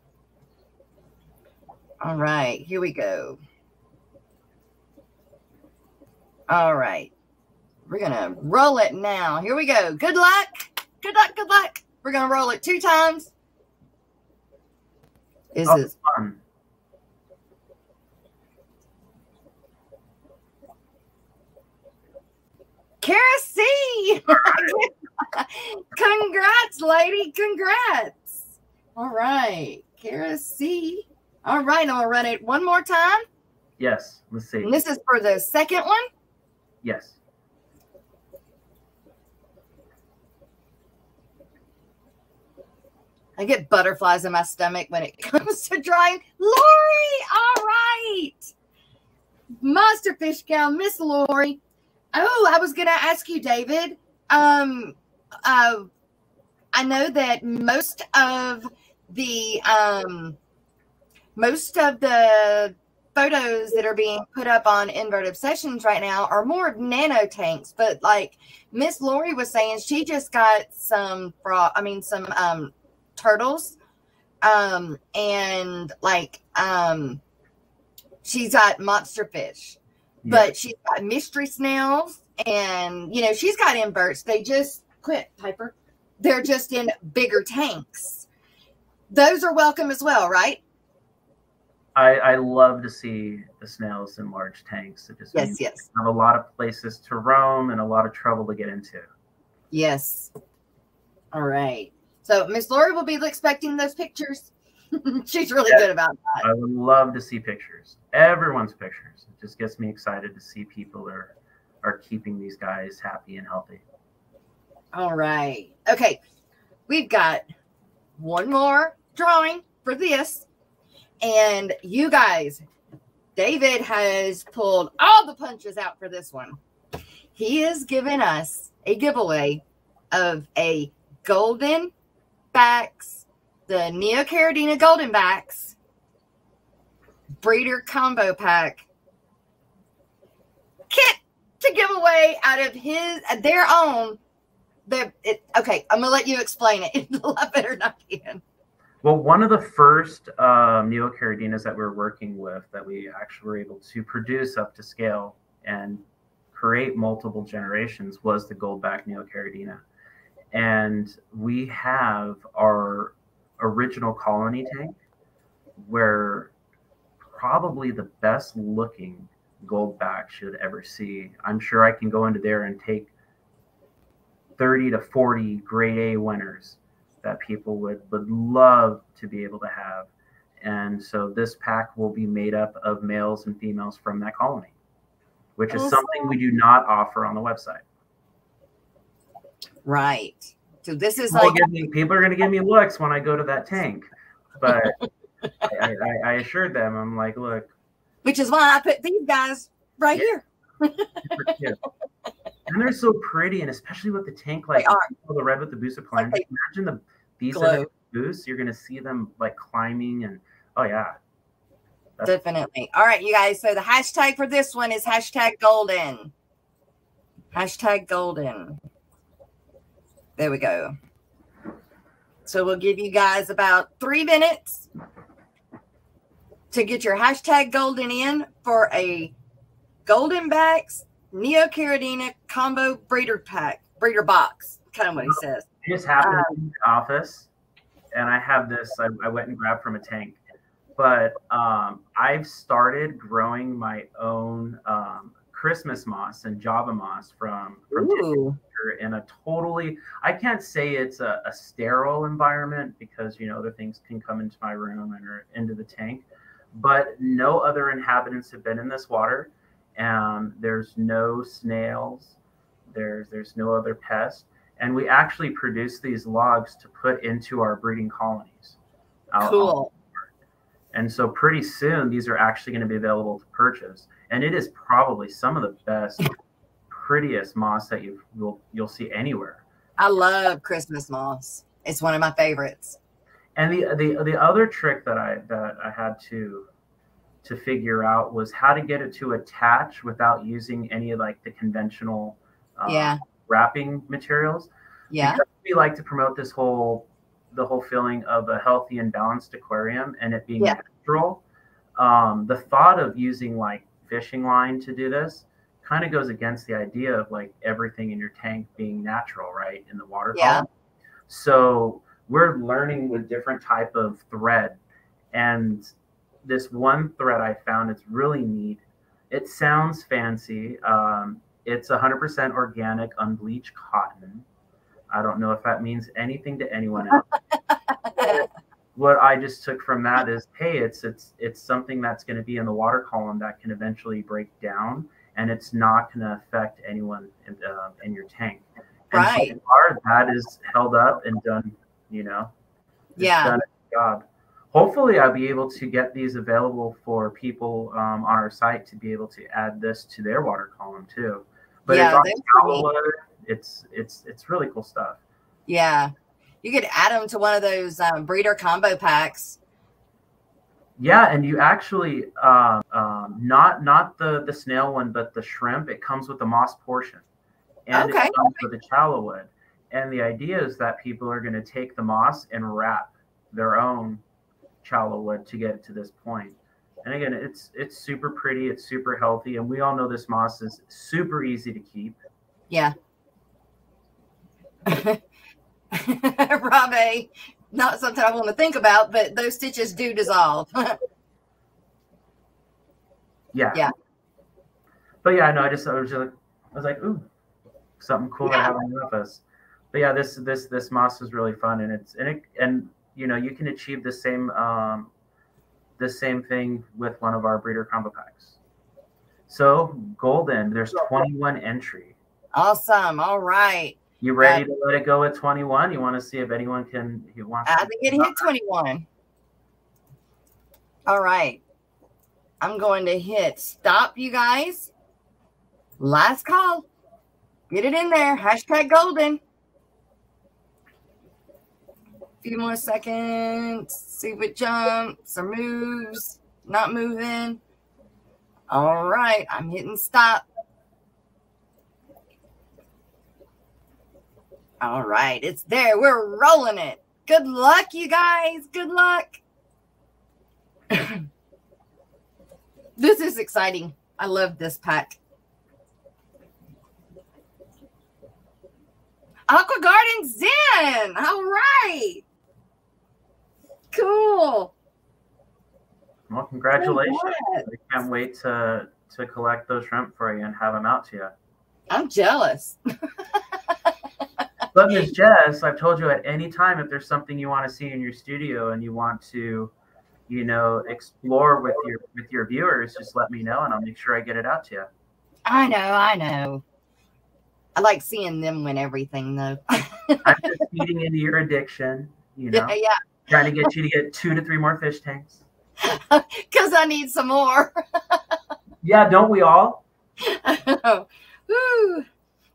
All right, here we go. All right. We're going to roll it now. Here we go. Good luck. Good luck. Good luck. We're going to roll it 2 times. This is fun. Kara C. Congrats, lady. Congrats. All right. Kara C. All right. I'm going to run it one more time. Yes. Let's see. And this is for the second one? Yes. I get butterflies in my stomach when it comes to drawing. Lori. All right. Monster Fish Gal, Miss Lori. Oh, I was going to ask you, David. I know that most of the photos that are being put up on Invert Obsessions right now are more nano tanks, but like Miss Lori was saying, she just got some turtles, and like she's got monster fish. But she's got mystery snails, and, she's got inverts. They just quit, Piper. They're just in bigger tanks. Those are welcome as well, right? I love to see the snails in large tanks. It just means yes. they have a lot of places to roam and a lot of trouble to get into. Yes. All right. So Miss Lori will be expecting those pictures. She's really good about that. I would love to see pictures. Everyone's pictures. It just gets me excited to see people are keeping these guys happy and healthy. All right. Okay. We've got one more drawing for this. And you guys, David has pulled all the punches out for this one. He has given us a giveaway of a golden backs, the Neocaridina golden backs breeder combo pack kit to give away out of their own. Okay, I'm gonna let you explain it a lot better than I can. Well, one of the first Neocaridinas that we were working with that we actually were able to produce up to scale and create multiple generations was the Goldback Neocaridina. And we have our original colony tank where probably the best looking Goldback should ever see. I'm sure I can go into there and take 30 to 40 grade A winners that people would love to be able to have. And so this pack will be made up of males and females from that colony, which is something we do not offer on the website. Right. So this is people are going to give me looks when I go to that tank, but I assured them, I'm like, look. Which is why I put these guys right here. And they're so pretty, and especially with the tank, like the red with the booster plants. Like imagine these boosts. You're gonna see them like climbing, and oh yeah, definitely. All right, you guys. So the hashtag for this one is #golden. #golden. There we go. So we'll give you guys about 3 minutes to get your #golden in for a golden backs Neocaridina combo breeder box, kind of what he says. It just happened in the office, and I have this. I went and grabbed from a tank, but I've started growing my own Christmas moss and Java moss from in a totally. I can't say it's a sterile environment because other things can come into my room and or into the tank, but no other inhabitants have been in this water. There's no snails, there's no other pests, and we actually produce these logs to put into our breeding colonies. Cool. And so pretty soon these are actually going to be available to purchase, and it is probably some of the best, prettiest moss that you'll see anywhere. I love Christmas moss. It's one of my favorites. And the other trick that I had to figure out was how to get it to attach without using any of like the conventional wrapping materials. Yeah. Because we like to promote the whole feeling of a healthy and balanced aquarium and it being natural. The thought of using like fishing line to do this kind of goes against the idea of like everything in your tank being natural, right? In the water column. So we're learning with different type of thread, and this one thread I found, it's really neat. It sounds fancy. It's 100% organic, unbleached cotton. I don't know if that means anything to anyone else. What I just took from that is, hey, it's something that's going to be in the water column that can eventually break down, and it's not going to affect anyone in your tank. And so far, that is held up and done. Done its job. Hopefully, I'll be able to get these available for people on our site to be able to add this to their water column too. But it's really cool stuff. Yeah, you could add them to one of those breeder combo packs. Yeah, and you actually not the snail one, but the shrimp. It comes with the moss portion, and it comes with the challow wood. And the idea is that people are going to take the moss and wrap their own challow wood to get it to this point. And again, it's super pretty, it's super healthy, and we all know this moss is super easy to keep. Yeah. Robbie, not something I want to think about, but those stitches do dissolve. Yeah. Yeah. But yeah, no, I was like, ooh, something cool to have on the office. But yeah, this moss is really fun, and you know, you can achieve the same thing with one of our breeder combo packs. So golden, there's 21 entry. Awesome. All right. You ready to let it go at 21? You want to see if anyone wants I think it hit 21. All right. I'm going to hit stop, you guys. Last call. Get it in there. Hashtag golden. A few more seconds. See if it jumps or moves. Not moving. All right. I'm hitting stop. All right. It's there. We're rolling it. Good luck, you guys. Good luck. This is exciting. I love this pack. Aqua Garden Zen. All right. Cool. Well, congratulations. I can't wait to collect those shrimp for you and have them out to you. I'm jealous. But Ms. Jess, I've told you at any time if there's something you want to see in your studio and you want to, you know, explore with your viewers, just let me know and I'll make sure I get it out to you. I know. I like seeing them win everything, though. I'm just feeding into your addiction, you know. Yeah. Trying to get you to get 2 to 3 more fish tanks. Because I need some more. Yeah, don't we all? Woo.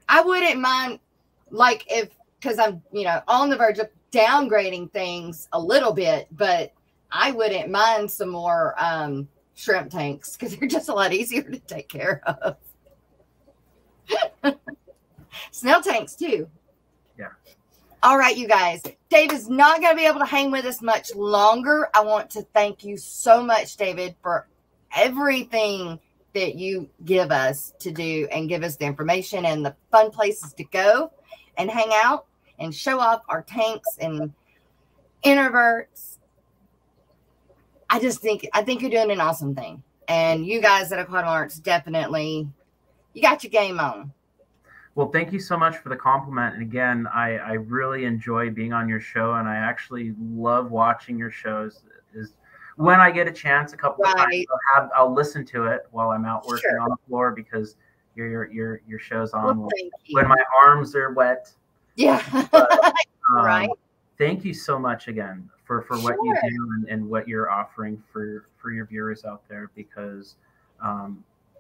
I wouldn't mind, like, because I'm, you know, on the verge of downgrading things a little bit, but I wouldn't mind some more shrimp tanks because they're just a lot easier to take care of. Snail tanks too. Yeah. All right, you guys. Dave is not going to be able to hang with us much longer. I want to thank you so much, David, for everything that you give us to do and give us the information and the fun places to go and hang out and show off our tanks and inverts. I think you're doing an awesome thing. And you guys at Aquatic Arts, definitely, you got your game on. Well, thank you so much for the compliment. And again, I really enjoy being on your show, and I actually love watching your shows. Is when I get a chance, a couple of times, I'll listen to it while I'm out working on the floor because your show's on when my arms are wet. Yeah. But, right. Thank you so much again for what you do and what you're offering for your viewers out there, because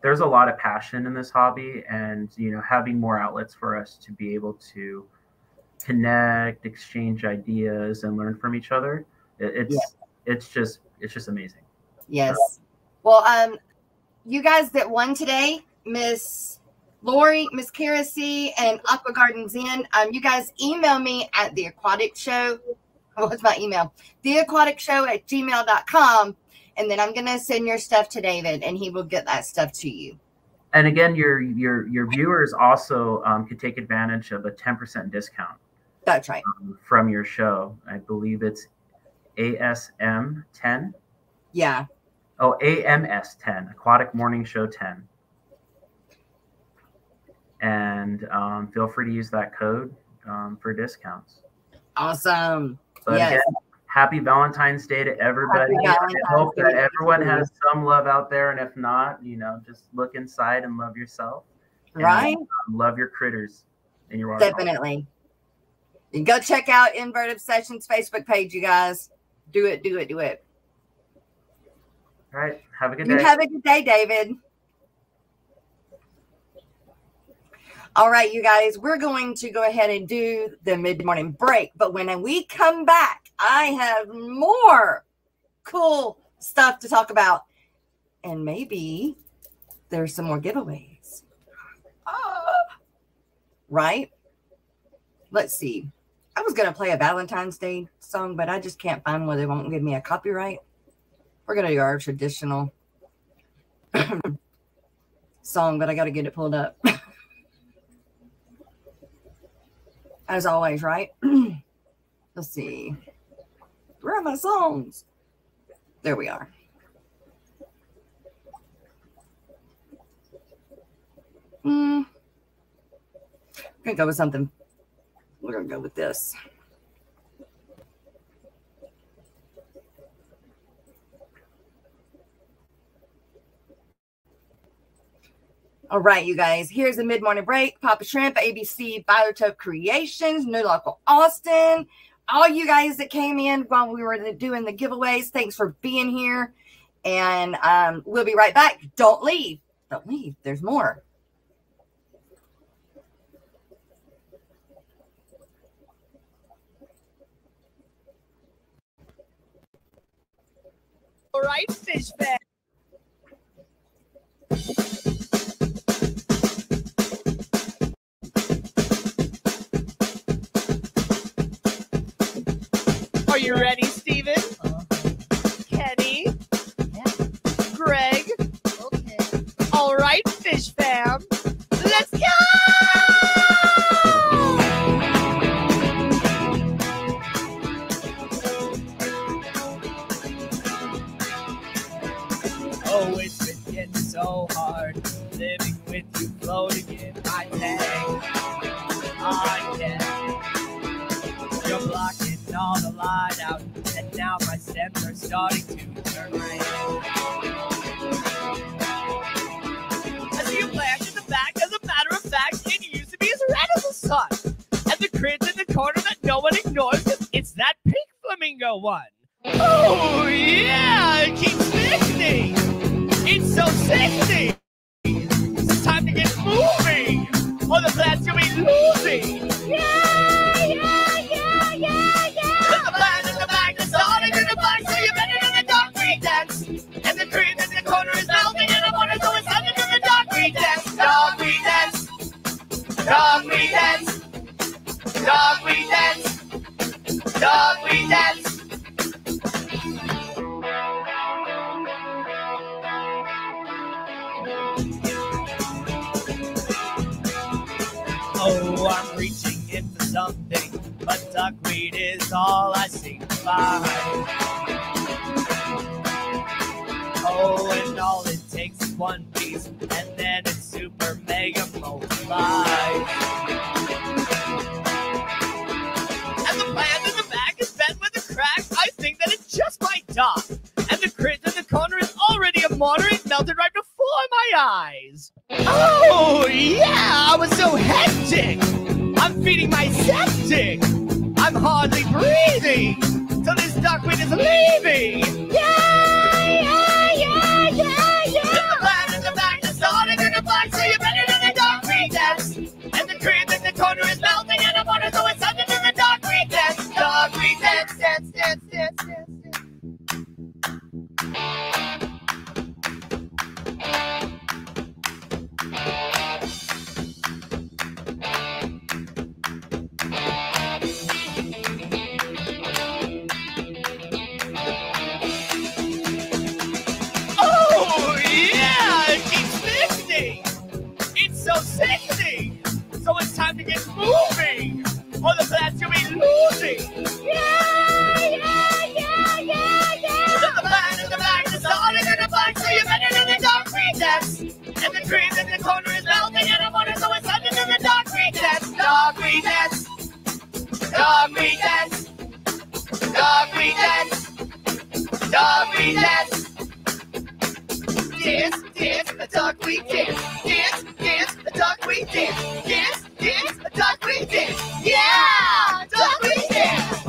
there's a lot of passion in this hobby, and you know, having more outlets for us to be able to connect, exchange ideas, and learn from each other. It's just amazing. Yes. So. Well, you guys that won today, Miss Lori, Miss Kara C, and Aqua Garden Zen, you guys email me at the Aquatic Show. What's my email? theaquaticshow@gmail.com. And then I'm going to send your stuff to David, and he will get that stuff to you. And again, your viewers also could take advantage of a 10% discount. That's right. From your show. I believe it's ASM 10. Yeah. Oh, AMS 10, Aquatic Morning Show 10. And feel free to use that code for discounts. Awesome. But again, happy Valentine's Day to everybody. I hope that everyone has some love out there. And if not, you know, just look inside and love yourself. Right. And, love your critters in your water. Definitely. And go check out Invert Obsessions Facebook page, you guys. Do it. All right. Have a good day. Have a good day, David. All right, you guys, we're going to go ahead and do the mid-morning break. But when we come back, I have more cool stuff to talk about. And maybe there's some more giveaways. Right? Let's see. I was going to play a Valentine's Day song, but I just can't find one. They won't give me a copyright. We're going to do our traditional song, but I got to get it pulled up. As always, right? Let's see. Where are my songs? There we are. I'm going to go with something. We're going to go with this. All right, you guys, here's the mid-morning break. Papa Shrimp, ABC, Biotope Creations, New Local Austin. All you guys that came in while we were doing the giveaways, thanks for being here. And we'll be right back. Don't leave. Don't leave. There's more. All right, fish fan. Are you ready, Steven? Kenny? Yeah. Greg? Okay. All right, fish fam. Let's go! Oh, it's been getting so hard living with you floating in my tank. Oh, yeah. You're blocking all the light out, and now my stems are starting to turn red. I see you plant in the back. As a matter of fact, it used to be as red as the sun. And the cringe in the corner that no one ignores, 'cause it's that pink flamingo one. Oh, yeah, it keeps sickening. It's so sickening. It's time to get moving, or the plant's gonna be losing. Yeah, yeah, yeah, yeah, yeah. There's a plant in the back that's starting in the black, so you better do the dark green dance. And the green in the corner is melting, and I wanna go inside and do the dark green dance. Dark green dance. Dark green dance. Dark green dance. Dark green dance. Oh, I'm reaching in for something, but duckweed is all I seem to find. Oh, and all it takes is one piece, and then it's super mega multiplied. And the plant in the back is bent with a crack. I think that it just might die. And the crit in the corner is already a moderate, melted right before my eyes. Oh, yeah, I was so hectic. I'm feeding my septic. I'm hardly breathing till this duckweed is leaving. Yeah, yeah, yeah, yeah, yeah. The plant in the back is starting in the black, so you better do the duckweed dance. And the cream in the corner is melting, and I want to go inside and do the duckweed dance. Duckweed dance, dance, dance, dance, dance, dance. Oh, yeah, it keeps sickening. It's so sickening. So it's time to get moving, or the plant's gonna be losing. Yeah, yeah, yeah, yeah, yeah. There's a plant in the back that's starting in the black, so you better do the dark green dance. And the cream in the corner is melting, and I want to go inside and do the dark green dance. Dark green dance. Dark green dance. Dark green dance. Dark green dance. Dance, dance, a duckweed dance. Dance, dance, a duckweed dance. Dance, dance, a duckweed dance. Yeah, duckweed dance.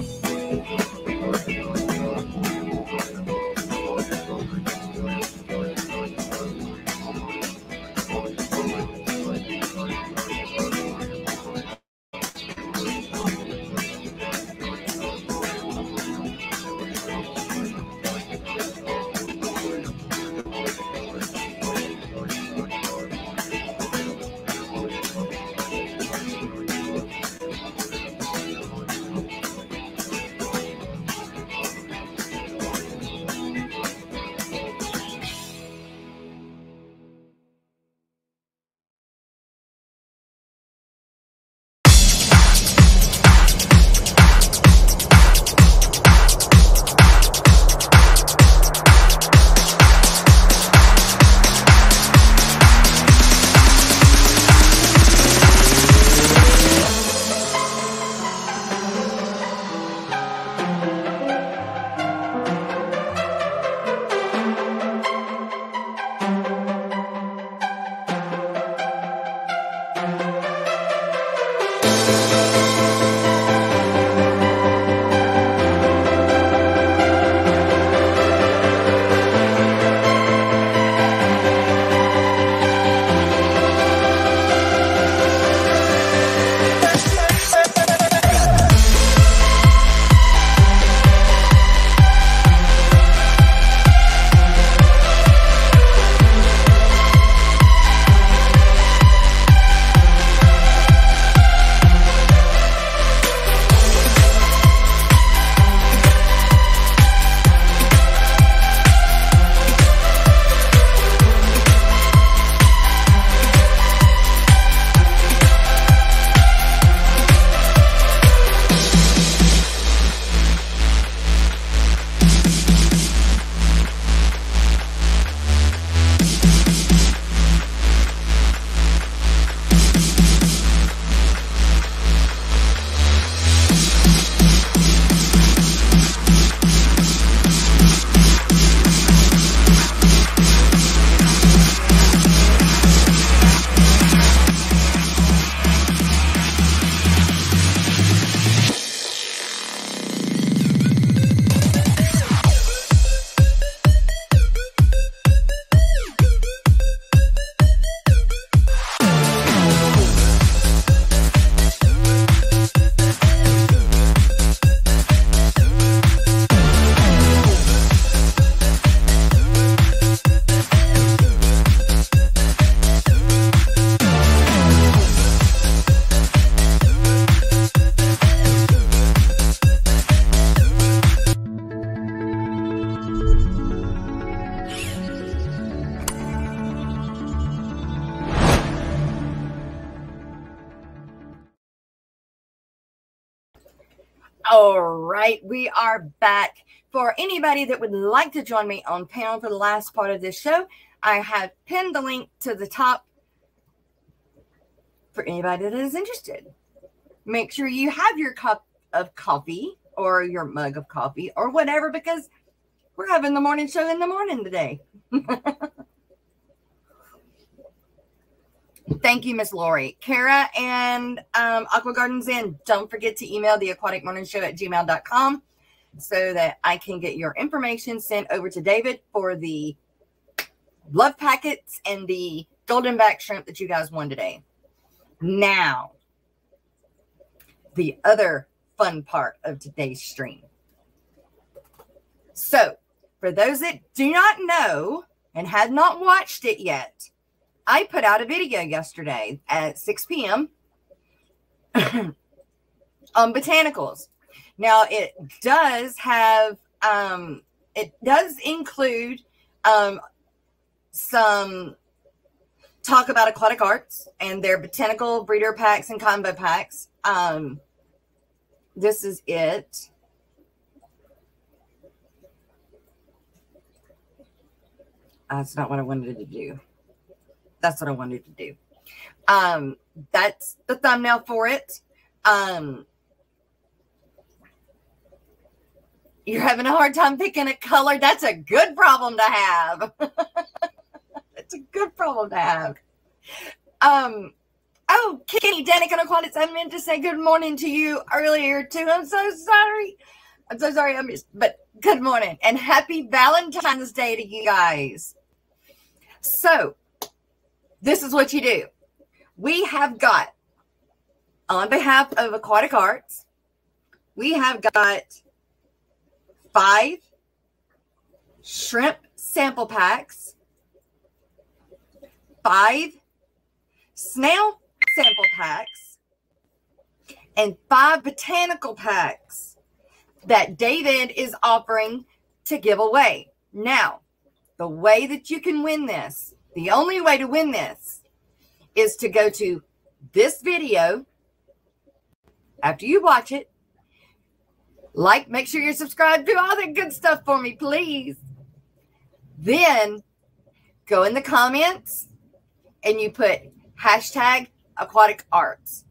All right, we are back. For anybody that would like to join me on panel for the last part of this show, I have pinned the link to the top for anybody that is interested. Make sure you have your cup of coffee or your mug of coffee or whatever, because we're having the morning show in the morning today. Thank you, Miss Lori. Kara and Aqua Gardens Inn, don't forget to email the Aquatic Morning Show at gmail.com so that I can get your information sent over to David for the love packets and the golden back shrimp that you guys won today. Now, the other fun part of today's stream. So, for those that do not know and have not watched it yet, I put out a video yesterday at 6 p.m. on botanicals. Now, it does have, it does include some talk about Aquatic Arts and their botanical breeder packs and combo packs. This is it. That's not what I wanted to do. That's what I wanted to do. That's the thumbnail for it. You're having a hard time picking a color. That's a good problem to have. It's a good problem to have. Oh, Kenny Danik and Aquatics, I meant to say good morning to you earlier too. I'm so sorry. I'm so sorry I missed, but good morning and happy Valentine's Day to you guys. So, this is what you do. We have got, on behalf of Aquatic Arts, we have got 5 shrimp sample packs, 5 snail sample packs, and 5 botanical packs that David is offering to give away. Now, the way that you can win this, the only way to win this is to go to this video after you watch it. Like, make sure you're subscribed, do all that good stuff for me, please. Then go in the comments and you put hashtag Aquatic Arts.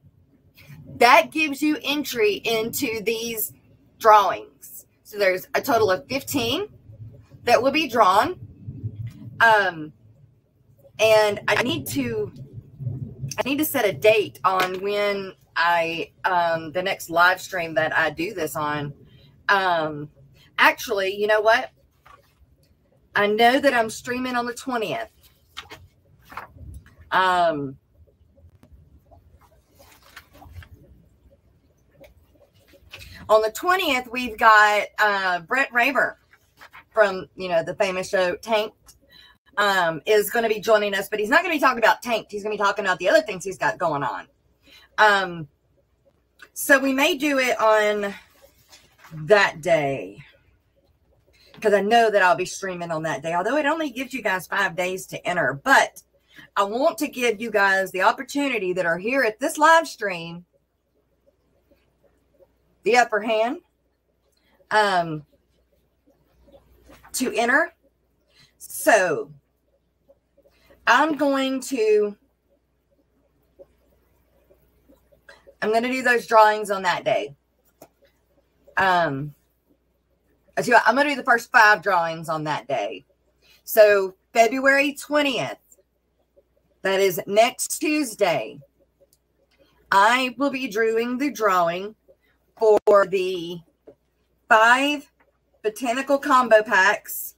That gives you entry into these drawings. So there's a total of 15 that will be drawn. And I need to set a date on when the next live stream that I do this on. Actually, you know what? I know that I'm streaming on the 20th. On the 20th, we've got Brett Raber from, the famous show Tanked, is going to be joining us, but he's not going to be talking about Tanked. He's going to be talking about the other things he's got going on. So we may do it on that day because I know that I'll be streaming on that day, although it only gives you guys 5 days to enter. But I want to give you guys the opportunity that are here at this live stream the upper hand to enter. So I'm going to do those drawings on that day. I'm going to do the first 5 drawings on that day. So February 20th, that is next Tuesday, I will be doing the drawing for the 5 botanical combo packs.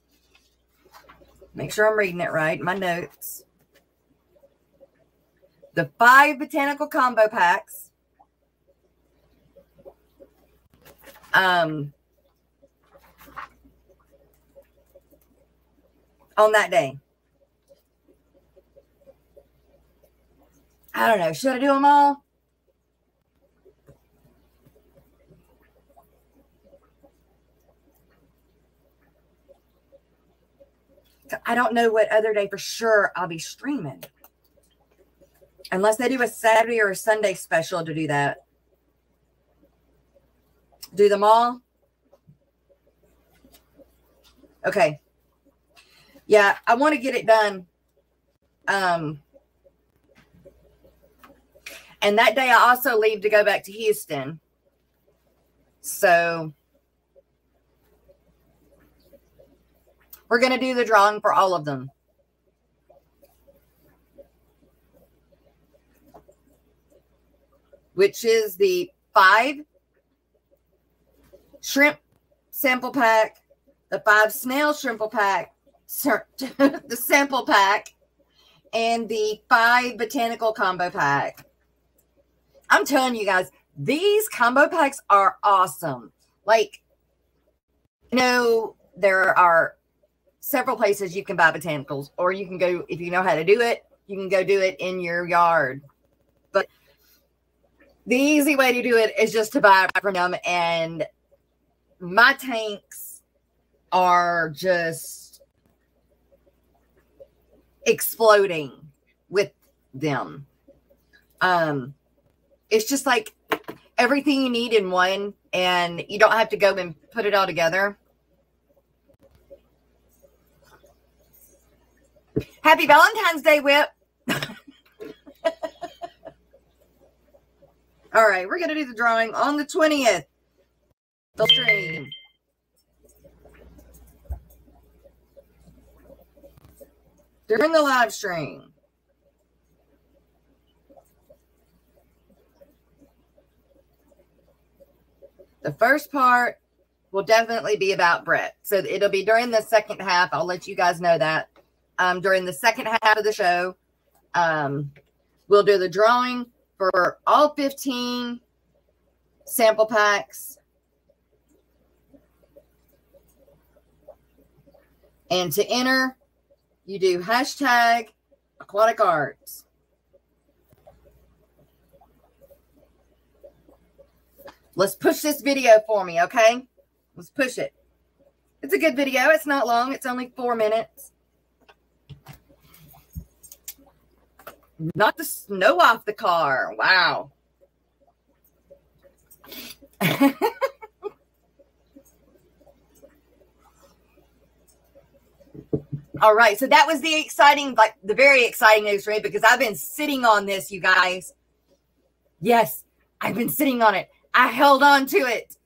Make sure I'm reading it right, my notes. The 5 botanical combo packs. On that day. I don't know. Should I do them all? I don't know what other day for sure I'll be streaming. Unless they do a Saturday or a Sunday special to do that. Do them all? Okay. Yeah, I want to get it done. And that day I also leave to go back to Houston. So we're going to do the drawing for all of them. Which is the 5 shrimp sample pack, the 5 snail shrimp pack, the sample pack, and the 5 botanical combo pack. I'm telling you guys, these combo packs are awesome. Like, you know, there are several places you can buy botanicals, or you can go, if you know how to do it, you can go do it in your yard. But the easy way to do it is just to buy it from them. And my tanks are just exploding with them. It's just like everything you need in one, and you don't have to go and put it all together. Happy Valentine's Day, Whip. All right, we're going to do the drawing on the 20th. The stream. During the live stream. The first part will definitely be about Brett. So it'll be during the second half. I'll let you guys know that. During the second half of the show, we'll do the drawing for all 15 sample packs. And to enter, you do hashtag Aquatic Arts. Let's push this video for me, okay? Let's push it. It's a good video. It's not long. It's only 4 minutes. Knock the snow off the car. Wow. All right. So that was the exciting, like the very exciting news for me, because I've been sitting on this, you guys. Yes, I've been sitting on it. I held on to it.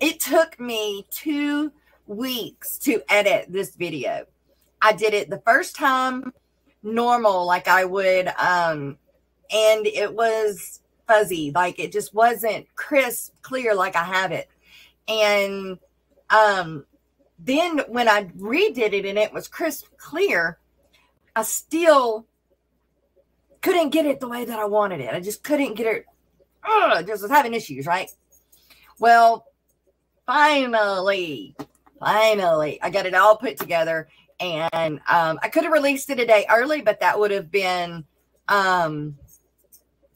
It took me 2 weeks to edit this video. I did it the first time normal, like I would, and it was fuzzy, like it just wasn't crisp, clear like I have it. And then when I redid it and it was crisp, clear, I still couldn't get it the way that I wanted it. I just couldn't get it. Just was having issues, right? Well, finally, I got it all put together. And I could have released it a day early, but that would have been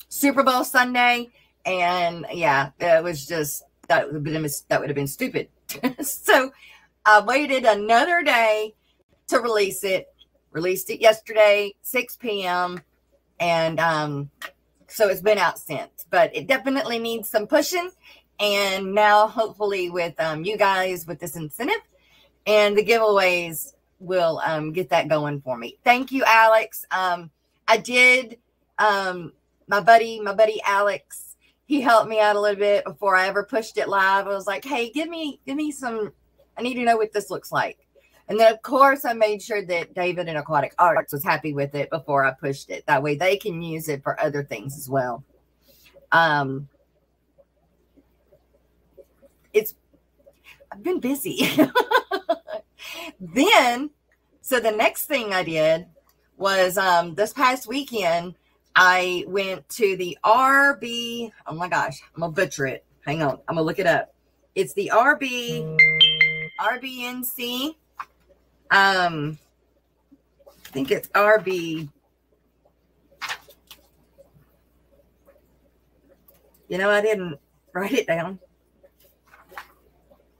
Super Bowl Sunday. And yeah, it was just, that would have been stupid. So I waited another day to release it. Released it yesterday, 6 p.m. And so it's been out since. But it definitely needs some pushing. And now, hopefully, with you guys, with this incentive and the giveaways, will get that going for me. Thank you, Alex. I did, my buddy Alex, he helped me out a little bit before I ever pushed it live. I was like, hey, give me some, I need to know what this looks like. And then of course I made sure that David and Aquatic Arts was happy with it before I pushed it. That way they can use it for other things as well. I've been busy. Then, so the next thing I did was this past weekend, I went to the RB. Oh my gosh, I'm going to butcher it. Hang on. I'm going to look it up. It's the RBNC. I think it's RB. You know, I didn't write it down.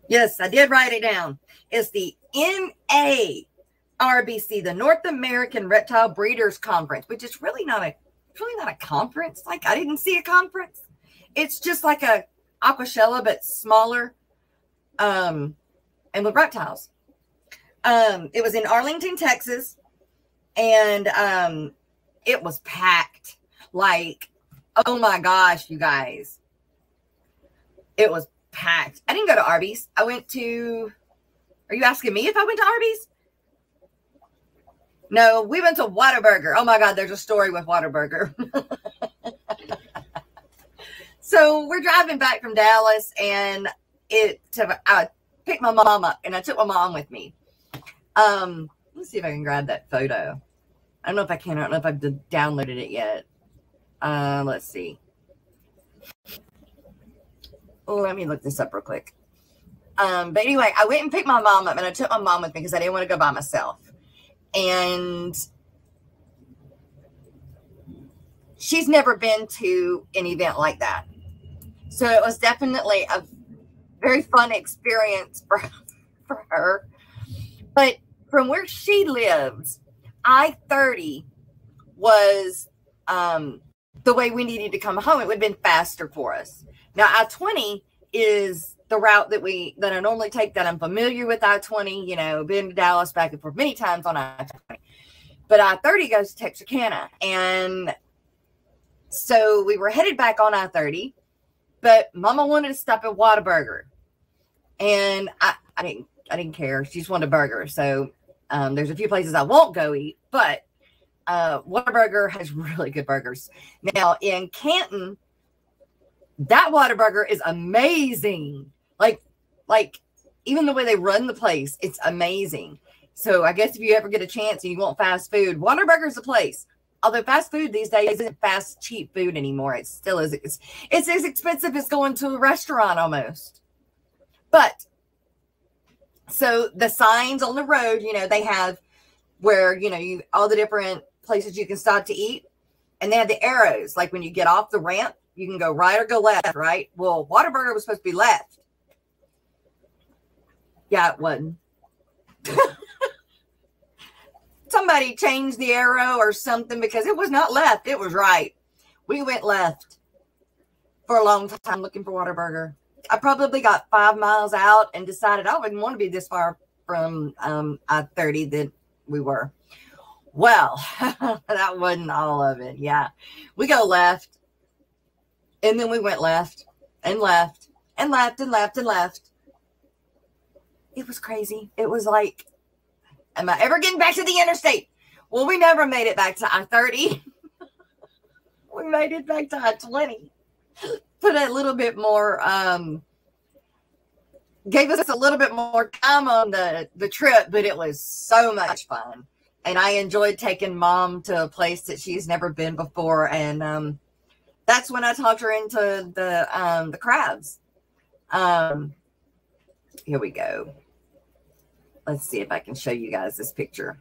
Yes, I did write it down. It's the NARBC, the North American Reptile Breeders Conference, which is really not a It's really not a conference. Like, I didn't see a conference. It's just like a Aquashella, but smaller, and with reptiles. It was in Arlington, Texas, and it was packed. Like, oh my gosh, you guys. It was packed. I didn't go to Arby's. I went to, are you asking me if I went to Arby's? No, we went to Whataburger. Oh my God, there's a story with Whataburger. So we're driving back from Dallas, and I picked my mom up, and I took my mom with me. Let's see if I can grab that photo. I don't know if I can. I don't know if I've downloaded it yet. Let's see. Oh, let me look this up real quick. But anyway, I went and picked my mom up, and I took my mom with me because I didn't want to go by myself. And she's never been to an event like that. So it was definitely a very fun experience for her. But from where she lives, I-30 was the way we needed to come home. It would have been faster for us. Now, I-20 is the route that I normally take, that I'm familiar with. I-20, you know, been to Dallas back and forth many times on I-20. But I-30 goes to Texarkana. And so we were headed back on I-30, but Mama wanted to stop at Whataburger. And I didn't care. She just wanted a burger. So there's a few places I won't go eat, but Whataburger has really good burgers. Now in Canton, that Whataburger is amazing. Like even the way they run the place, it's amazing. So I guess if you ever get a chance and you want fast food, Whataburger's the place. Although fast food these days isn't fast, cheap food anymore. It still is. It's as expensive as going to a restaurant almost. But so the signs on the road, you know, they have where, you know, all the different places you can stop to eat. And they have the arrows. Like when you get off the ramp, you can go right or go left, right? Well, Whataburger was supposed to be left. Yeah, it wasn't. Somebody changed the arrow or something because it was not left. It was right. We went left for a long time looking for Whataburger. I probably got 5 miles out and decided I wouldn't want to be this far from I-30 that we were. Well, that wasn't all of it. Yeah. We go left. And then we went left and left and left and left and left. It was crazy. It was like, am I ever getting back to the interstate? Well, we never made it back to I-30. We made it back to I-20. Put a little bit more, gave us a little bit more time on the trip, but it was so much fun. And I enjoyed taking Mom to a place that she's never been before. And that's when I talked her into the crabs. Here we go. Let's see if I can show you guys this picture.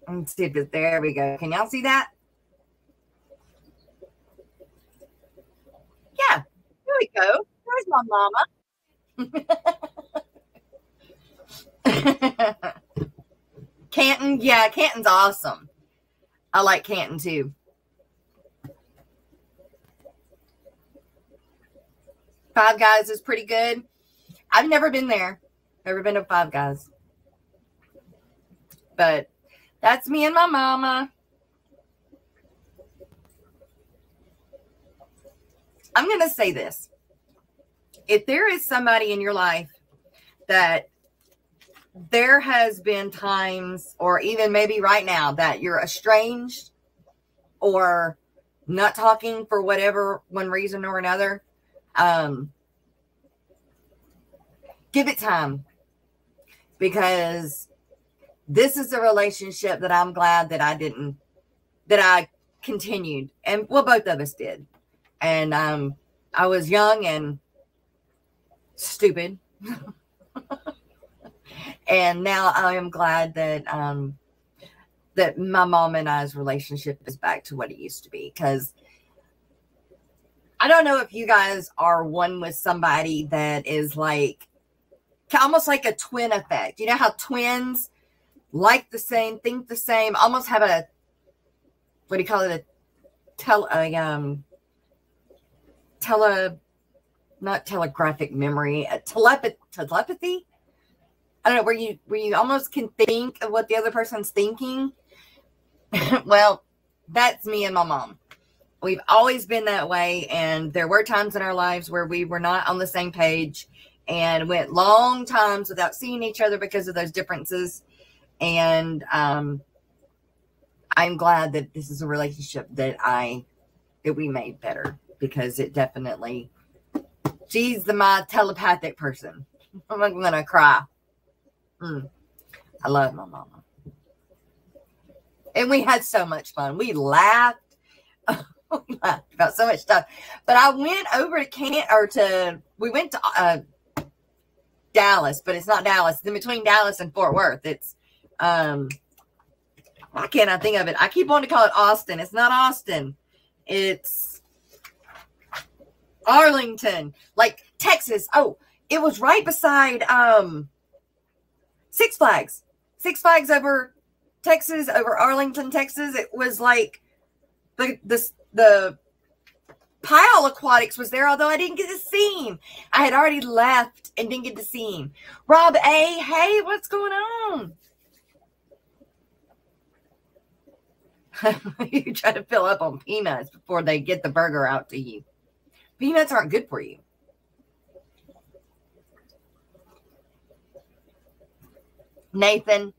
Let's see if it's, there we go. Can y'all see that? Yeah, there we go. There's my mama. Canton, yeah, Canton's awesome. I like Canton too. Five Guys is pretty good. I've never been there. Never been to Five Guys. But that's me and my mama. I'm going to say this. If there is somebody in your life that there has been times, or even maybe right now, that you're estranged or not talking for whatever one reason or another, give it time, because this is a relationship that I'm glad that I continued. And well, both of us did. And I was young and stupid. And now I am glad that that my mom and I's relationship is back to what it used to be, because I don't know if you guys are one with somebody that is like almost like a twin effect. You know how twins like the same, think the same, almost have a, what do you call it? Not telegraphic memory, a telepathy. I don't know, where you almost can think of what the other person's thinking. Well, that's me and my mom. We've always been that way, and there were times in our lives where we were not on the same page and went long times without seeing each other because of those differences. And I'm glad that this is a relationship that we made better, because it definitely, she's my telepathic person. I'm gonna cry. I love my mama. And we had so much fun. We laughed. We laughed about so much stuff. But I went over to we went to Dallas, but it's not Dallas. It's in between Dallas and Fort Worth. It's why can't I think of it? I keep wanting to call it Austin. It's not Austin. It's Arlington, like Texas. Oh, it was right beside Six Flags. Six Flags over Texas, over Arlington, Texas. It was like the Pile Aquatics was there, although I didn't get to see him. I had already left and didn't get to see him. Rob A, hey, what's going on? You try to fill up on peanuts before they get the burger out to you. Peanuts aren't good for you. Nathan,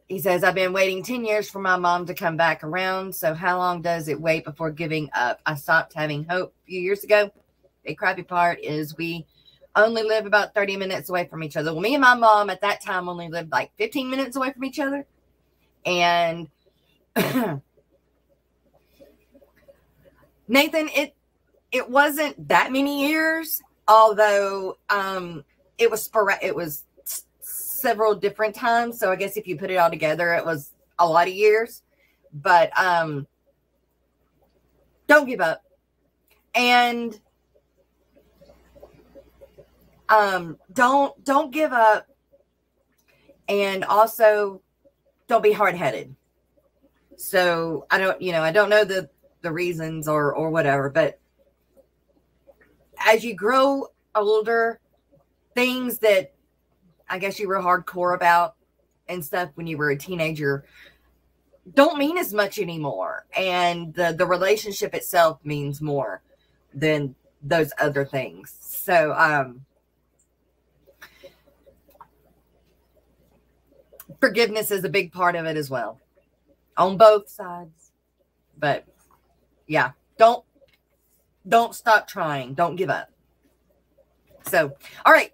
he says, I've been waiting 10 years for my mom to come back around. So how long does it wait before giving up? I stopped having hope a few years ago. The crappy part is we only live about 30 minutes away from each other. Well, me and my mom at that time only lived like 15 minutes away from each other. And Nathan, it wasn't that many years, although it was several different times. So I guess if you put it all together, it was a lot of years. But don't give up. And don't give up. And also don't be hard-headed. So I don't know the reasons or whatever, but as you grow older, things that I guess you were hardcore about and stuff when you were a teenager don't mean as much anymore. And the relationship itself means more than those other things. So, forgiveness is a big part of it as well on both sides. But yeah, don't stop trying. Don't give up. So, all right.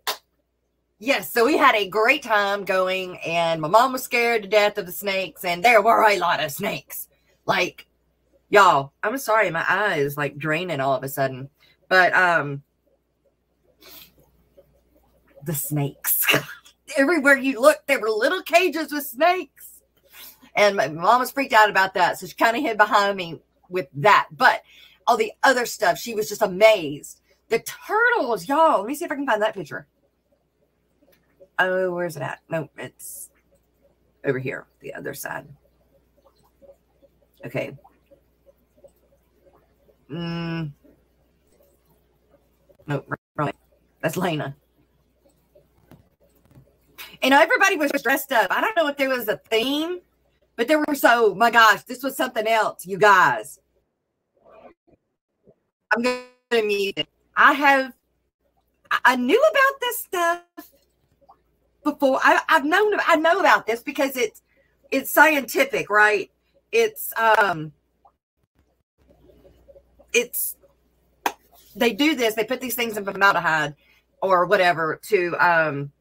Yes, so we had a great time going, and my mom was scared to death of the snakes, and there were a lot of snakes. Like, y'all, I'm sorry, my eye is like draining all of a sudden. But the snakes. Everywhere you look, there were little cages with snakes. And my mom was freaked out about that, so she kind of hid behind me with that. But all the other stuff, she was just amazed. The turtles, y'all. Let me see if I can find that picture. Oh, where's it at? No, it's over here, the other side. Okay. Nope, wrong. That's Lena. And everybody was dressed up. I don't know if there was a theme, but there were my gosh, this was something else, you guys. I'm going to mute it. I knew about this stuff before. I know about this because it's scientific, right? They do this. They put these things in formaldehyde or whatever to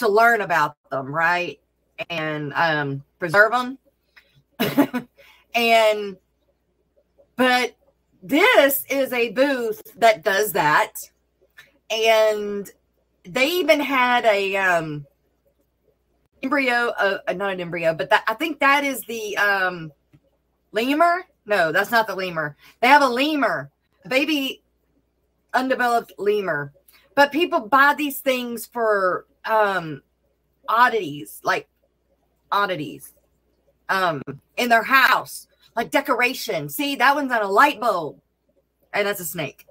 learn about them, right? And preserve them. But this is a booth that does that. And they even had a embryo, not an embryo, but I think that is the lemur. No, that's not the lemur. They have a lemur, a baby undeveloped lemur. But people buy these things for oddities in their house, like decoration. See, that one's on a light bulb, and that's a snake.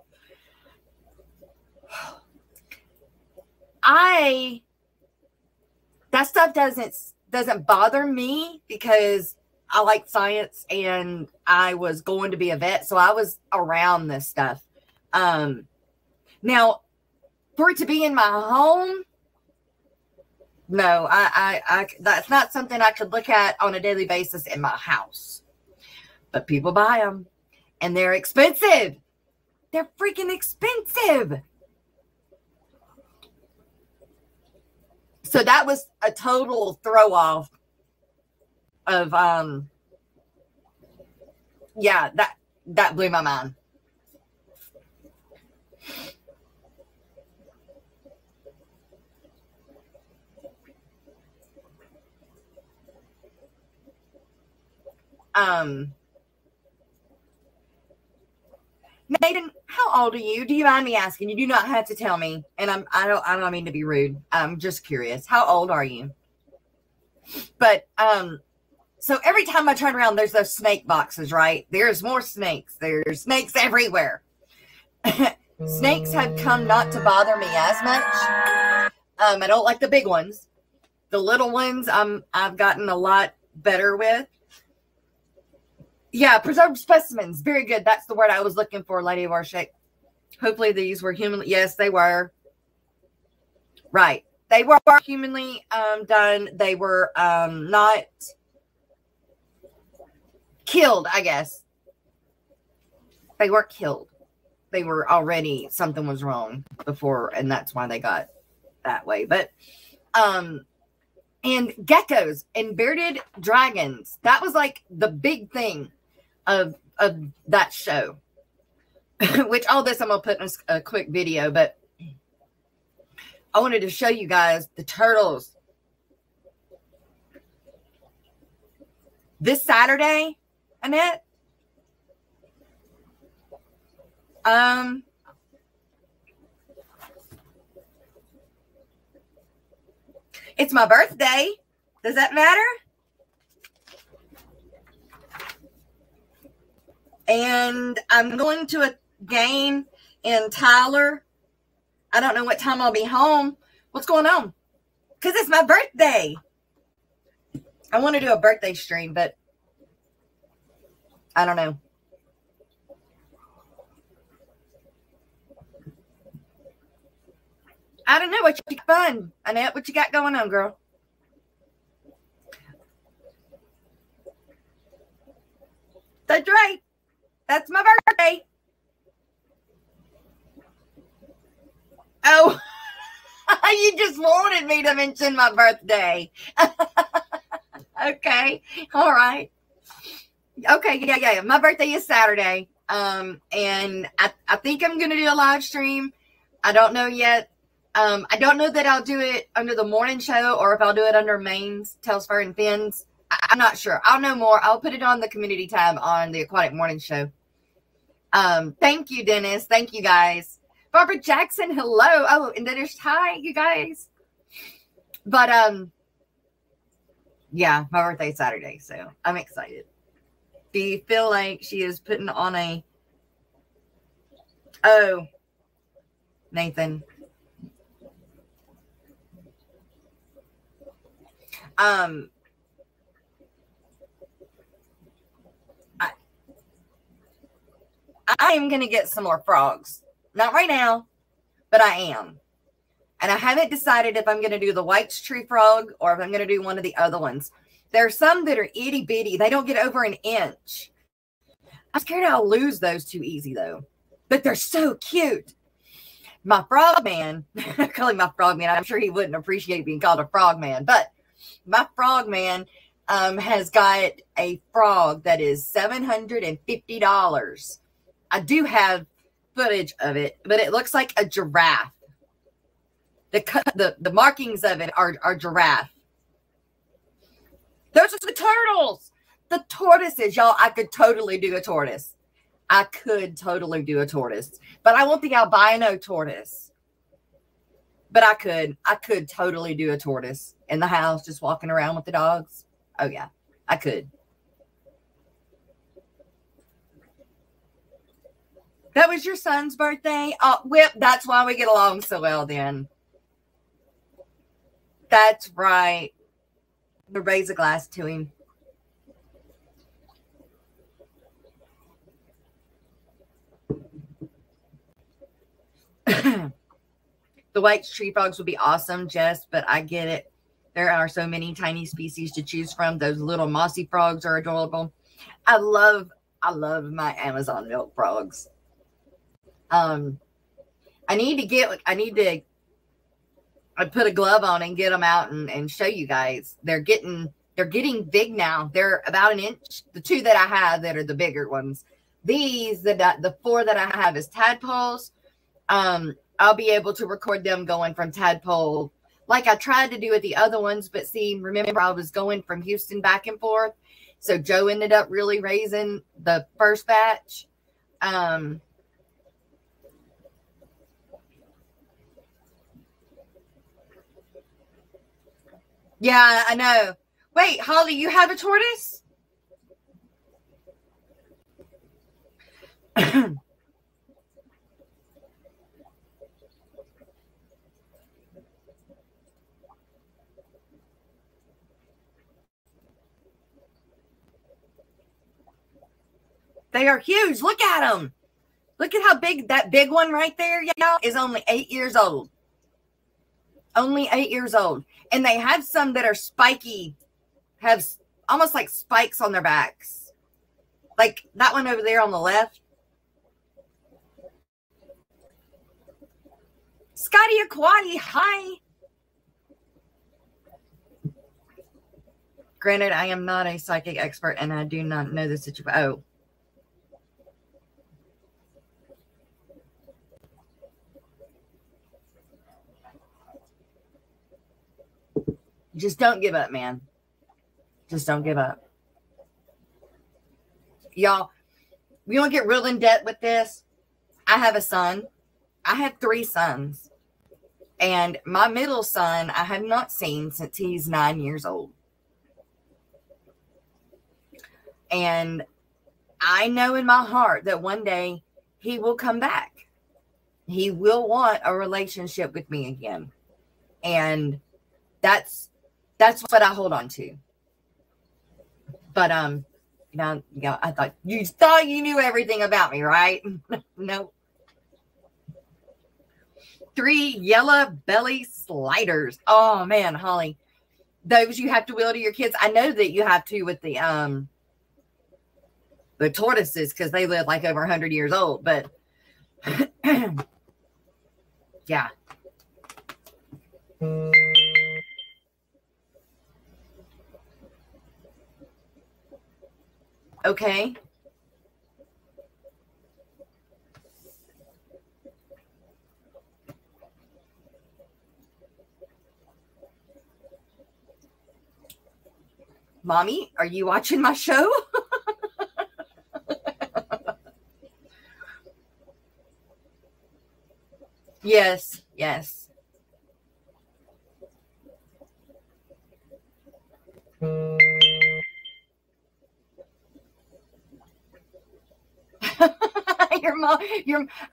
That stuff doesn't bother me because I like science and I was going to be a vet, so I was around this stuff. Now, for it to be in my home, no, I that's not something I could look at on a daily basis in my house. But people buy them, and they're expensive. They're freaking expensive. So that was a total throw off of yeah, that blew my mind. Nathan, how old are you? Do you mind me asking? You do not have to tell me. And I don't mean to be rude. I'm just curious. How old are you? But so every time I turn around, there's those snake boxes, right? There's more snakes. There's snakes everywhere. Snakes have come not to bother me as much. I don't like the big ones. The little ones I've gotten a lot better with. Yeah, preserved specimens. Very good. That's the word I was looking for, Lady Warshak. Hopefully these were humanly. Yes, they were. Right. They were humanly done. They were not killed, I guess. They weren't killed. They were already, something was wrong before, and that's why they got that way. But and geckos and bearded dragons. That was like the big thing of that show. Which all this I'm going to put in a quick video, but I wanted to show you guys the turtles. This Saturday, Annette, it's my birthday. Does that matter? And I'm going to a game in Tyler. I don't know what time I'll be home. What's going on? Because it's my birthday. I want to do a birthday stream, but I don't know. I don't know. What you got fun, Annette? What you got going on, girl? That's right. That's my birthday. Oh, you just wanted me to mention my birthday. Okay. All right. Okay. Yeah. My birthday is Saturday. And I think I'm going to do a live stream. I don't know yet. I don't know that I'll do it under the morning show or if I'll do it under Maine's, Tails, Fur, and Fins. I'm not sure. I'll know more. I'll put it on the community tab on the Aquatic Morning Show. Thank you, Dennis. Thank you, guys. Barbara Jackson, hello. Oh, and there's hi, you guys. But, yeah, my birthday's Saturday, so I'm excited. Do you feel like she is putting on a... Oh, Nathan. I am going to get some more frogs. Not right now, but I am. And I haven't decided if I'm going to do the white tree frog or if I'm going to do one of the other ones. There are some that are itty bitty. They don't get over an inch. I'm scared I'll lose those too easy, though. But they're so cute. My frog man, I call him my frog man. I'm sure he wouldn't appreciate being called a frog man. But my frog man has got a frog that is $750. I do have footage of it, but it looks like a giraffe. The markings of it are giraffe. Those are the turtles. The tortoises, y'all. I could totally do a tortoise. I could totally do a tortoise, but I want the albino tortoise. But I could totally do a tortoise in the house, just walking around with the dogs. Oh yeah, I could. That was your son's birthday? Oh, Whip, that's why we get along so well then. That's right. We'll raise a glass to him. The white tree frogs would be awesome, Jess, but I get it. There are so many tiny species to choose from. Those little mossy frogs are adorable. I love my Amazon milk frogs. I put a glove on and get them out and show you guys. They're getting big now. They're about an inch. The two that I have that are the bigger ones. These, the four that I have is tadpoles. I'll be able to record them going from tadpole like I tried to do with the other ones. But see, remember I was going from Houston back and forth. So Joe ended up really raising the first batch. Yeah, I know. Wait, Holly, you have a tortoise? They are huge. Look at them. Look at how big that big one right there, y'all, is only 8 years old. Only 8 years old. And they have some that are spiky, have almost like spikes on their backs. Like that one over there on the left. Scotty Aquati, hi. Granted, I am not a psychic expert and I do not know the situation. Oh. Just don't give up, man. Just don't give up. Y'all, we don't get real in debt with this. I have a son. I have 3 sons. And my middle son, I have not seen since he's 9 years old. And I know in my heart that one day he will come back. He will want a relationship with me again. And that's what I hold on to. But I thought you knew everything about me, right? No. 3 yellow belly sliders. Oh man, Holly. Those you have to wheel to your kids. I know that you have to with the tortoises because they live like over 100 years old, but yeah. Okay. Mommy, are you watching my show? Yes, yes.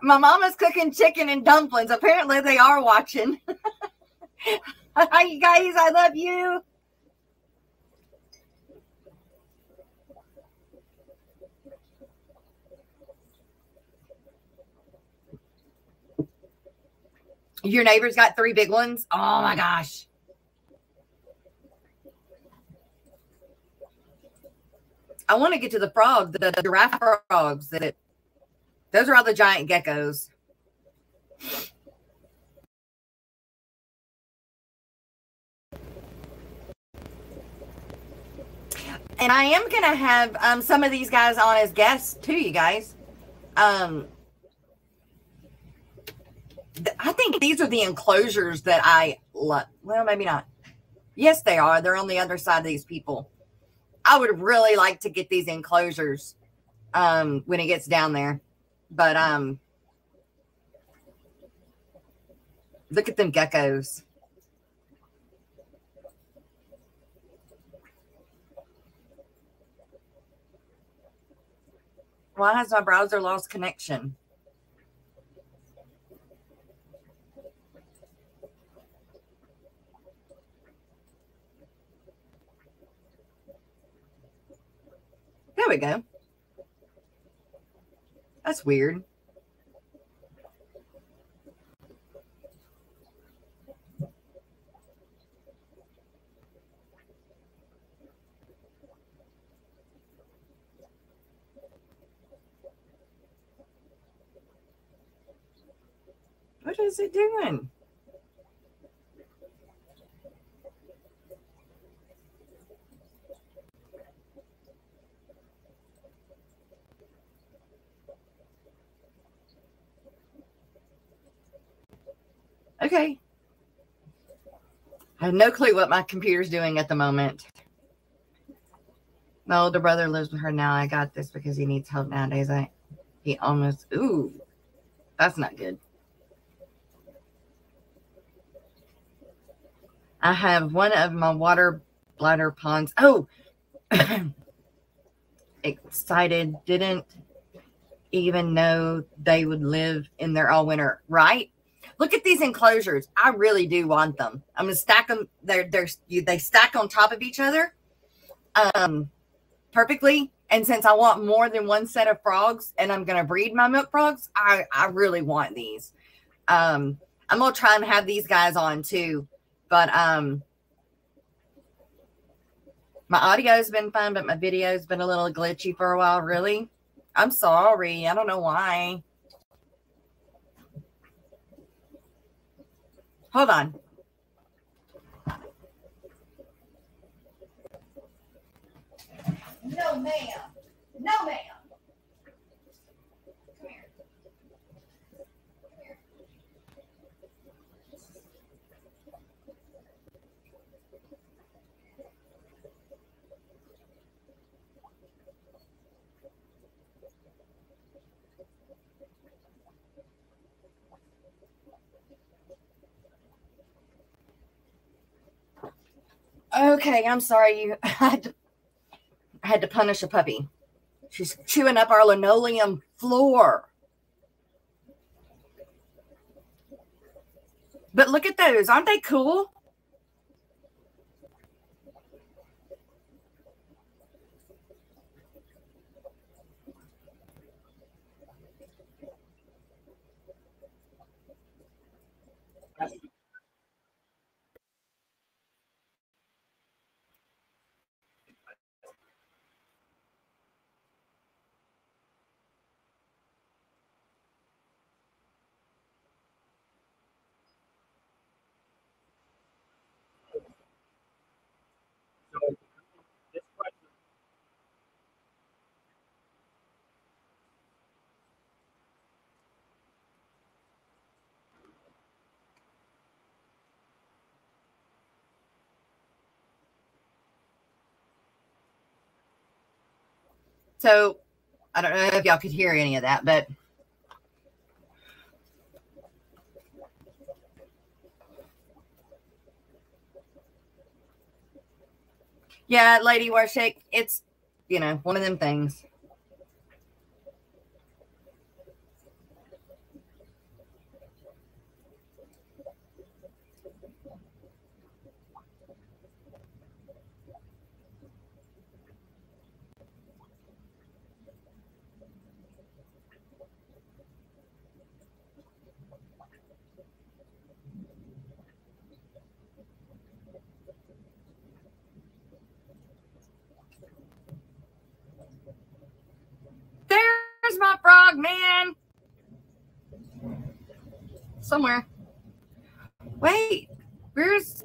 My mama's cooking chicken and dumplings. Apparently they are watching. Hi, you guys. I love you. Your neighbor's got 3 big ones. Oh my gosh. I want to get to the frog, the giraffe frogs. Those are all the giant geckos. And I am going to have some of these guys on as guests too, you guys. I think these are the enclosures that I love. Well, maybe not. Yes, they are. They're on the other side of these people. I would really like to get these enclosures when it gets down there. But look at them geckos. Why has my browser lost connection? There we go. That's weird. What is it doing? Okay. I have no clue what my computer's doing at the moment. My older brother lives with her now. I got this because he needs help nowadays. He almost, ooh, that's not good. I have one of my water bladder ponds. Oh, excited. Didn't even know they would live in there all winter, right? Look at these enclosures. I really do want them. I'm gonna stack them. They stack on top of each other, perfectly. And since I want more than one set of frogs, and I'm gonna breed my milk frogs, I really want these. I'm gonna try and have these guys on too, but my audio's been fun, but my video's been a little glitchy for a while. Really, I'm sorry. I don't know why. Hold on. No, ma'am. No, ma'am. Come here. Come here. Okay, I'm sorry. I had to punish a puppy. She's chewing up our linoleum floor. But look at those. Aren't they cool? So I don't know if y'all could hear any of that, but yeah, Lady Warshake, it's, one of them things. There's my frog, man. Somewhere. Wait, where's...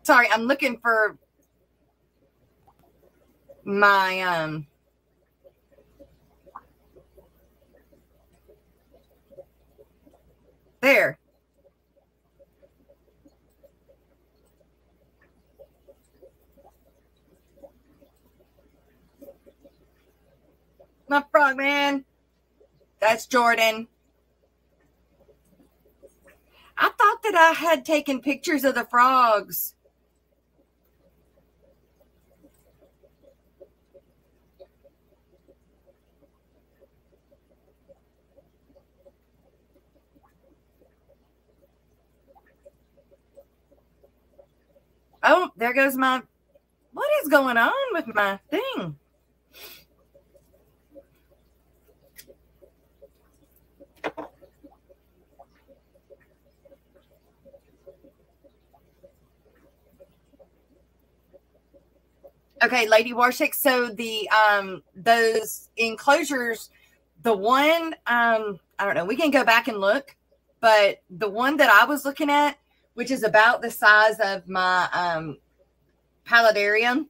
Sorry, I'm looking for my there. My frog man. That's Jordan. I thought that I had taken pictures of the frogs. Oh, there goes my, what is going on with my thing? Okay, Lady Warshik. So the those enclosures, the one I don't know, we can go back and look, but the one that I was looking at, which is about the size of my paludarium,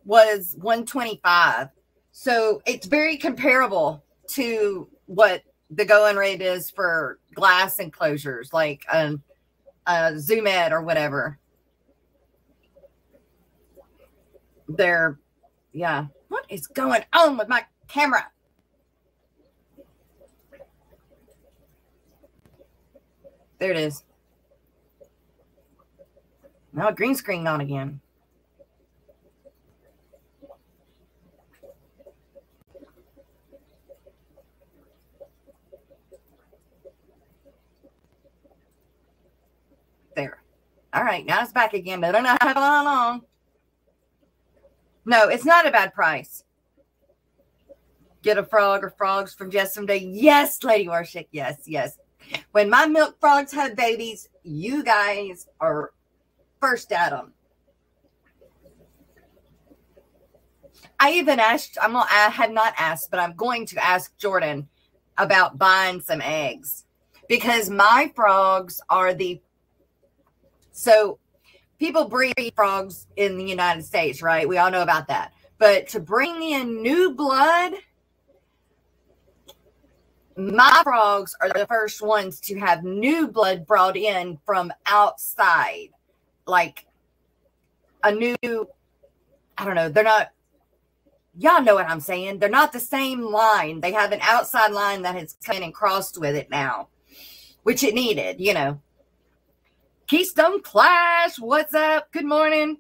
was $125. So it's very comparable to what the going rate is for glass enclosures, like Zoom Ed or whatever. They're, yeah. What is going on with my camera? There it is. Now green screen on again. There. All right, now it's back again. I don't know how long. No, it's not a bad price. Get a frog or frogs from Jess someday. Yes, Lady Warshik. Yes, yes. When my milk frogs have babies, you guys are first at them. I even asked, I have not asked, but I'm going to ask Jordan about buying some eggs, because my frogs are so people breed frogs in the United States, right? We all know about that. But to bring in new blood, my frogs are the first ones to have new blood brought in from outside. Like a new, I don't know, they're not, y'all know what I'm saying. They're not the same line. They have an outside line that has come in and crossed with it now, which it needed, you know. Keystone Clash, what's up? Good morning.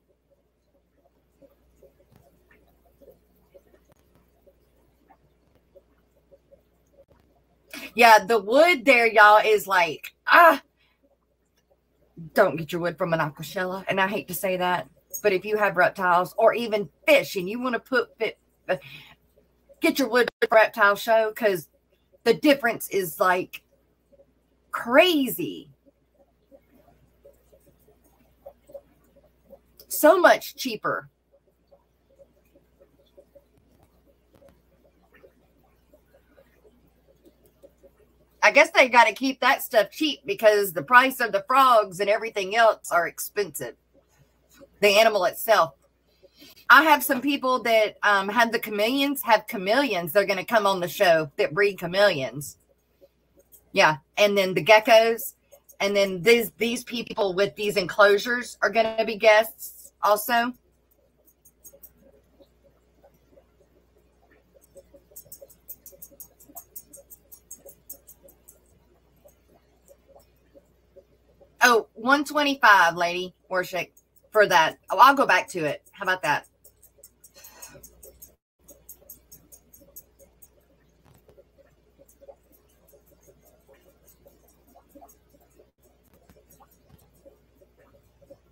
Yeah, the wood there, y'all, is like, don't get your wood from an aquashella. And I hate to say that, but if you have reptiles or even fish and you want to get your wood from a reptile show, because the difference is like crazy. So much cheaper. I guess they got to keep that stuff cheap because the price of the frogs and everything else are expensive. The animal itself. I have some people that have chameleons. They're going to come on the show that breed chameleons. Yeah. And then the geckos. And then these people with these enclosures are going to be guests also. Oh, $125, Lady Worship, for that. Oh, I'll go back to it. How about that?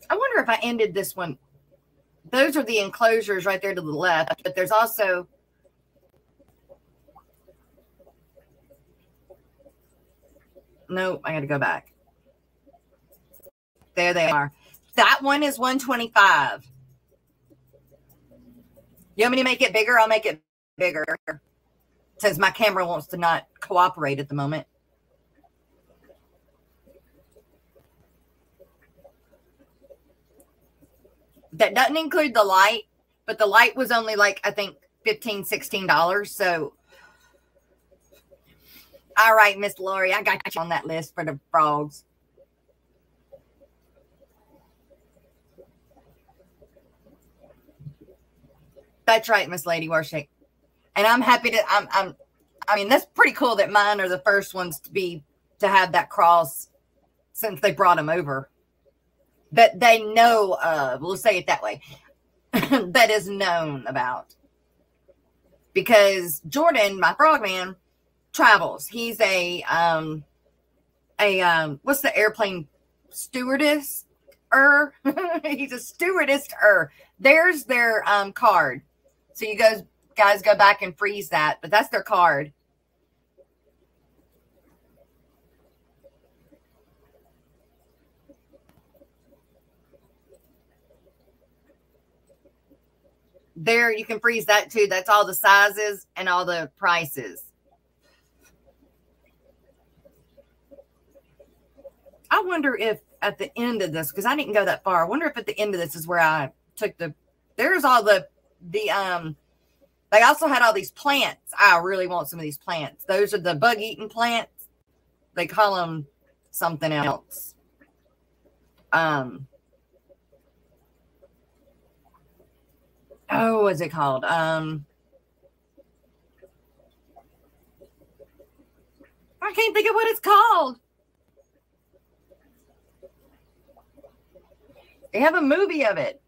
I wonder if I ended this one. Those are the enclosures right there to the left, but there's also no, I got to go back. There they are. That one is $125. You want me to make it bigger? I'll make it bigger, since my camera wants to not cooperate at the moment. That doesn't include the light, but the light was only like, I think, $15, $16. So, all right, Miss Lori, I got you on that list for the frogs. That's right, Miss Lady Worship. And I'm happy to, I mean, that's pretty cool that mine are the first ones to have that cross since they brought them over. That they know of, we'll say it that way, that is known about. Because Jordan, my frogman, travels. He's a what's the airplane stewardess? He's a stewardess. There's their card. So you guys go back and freeze that, but that's their card. There, you can freeze that too. That's all the sizes and all the prices. I wonder if at the end of this, because I didn't go that far, I wonder if at the end of this is where I took there's all they also had all these plants. I really want some of these plants. Those are the bug-eating plants. They call them something else. Oh, what's it called? I can't think of what it's called. They have a movie of it.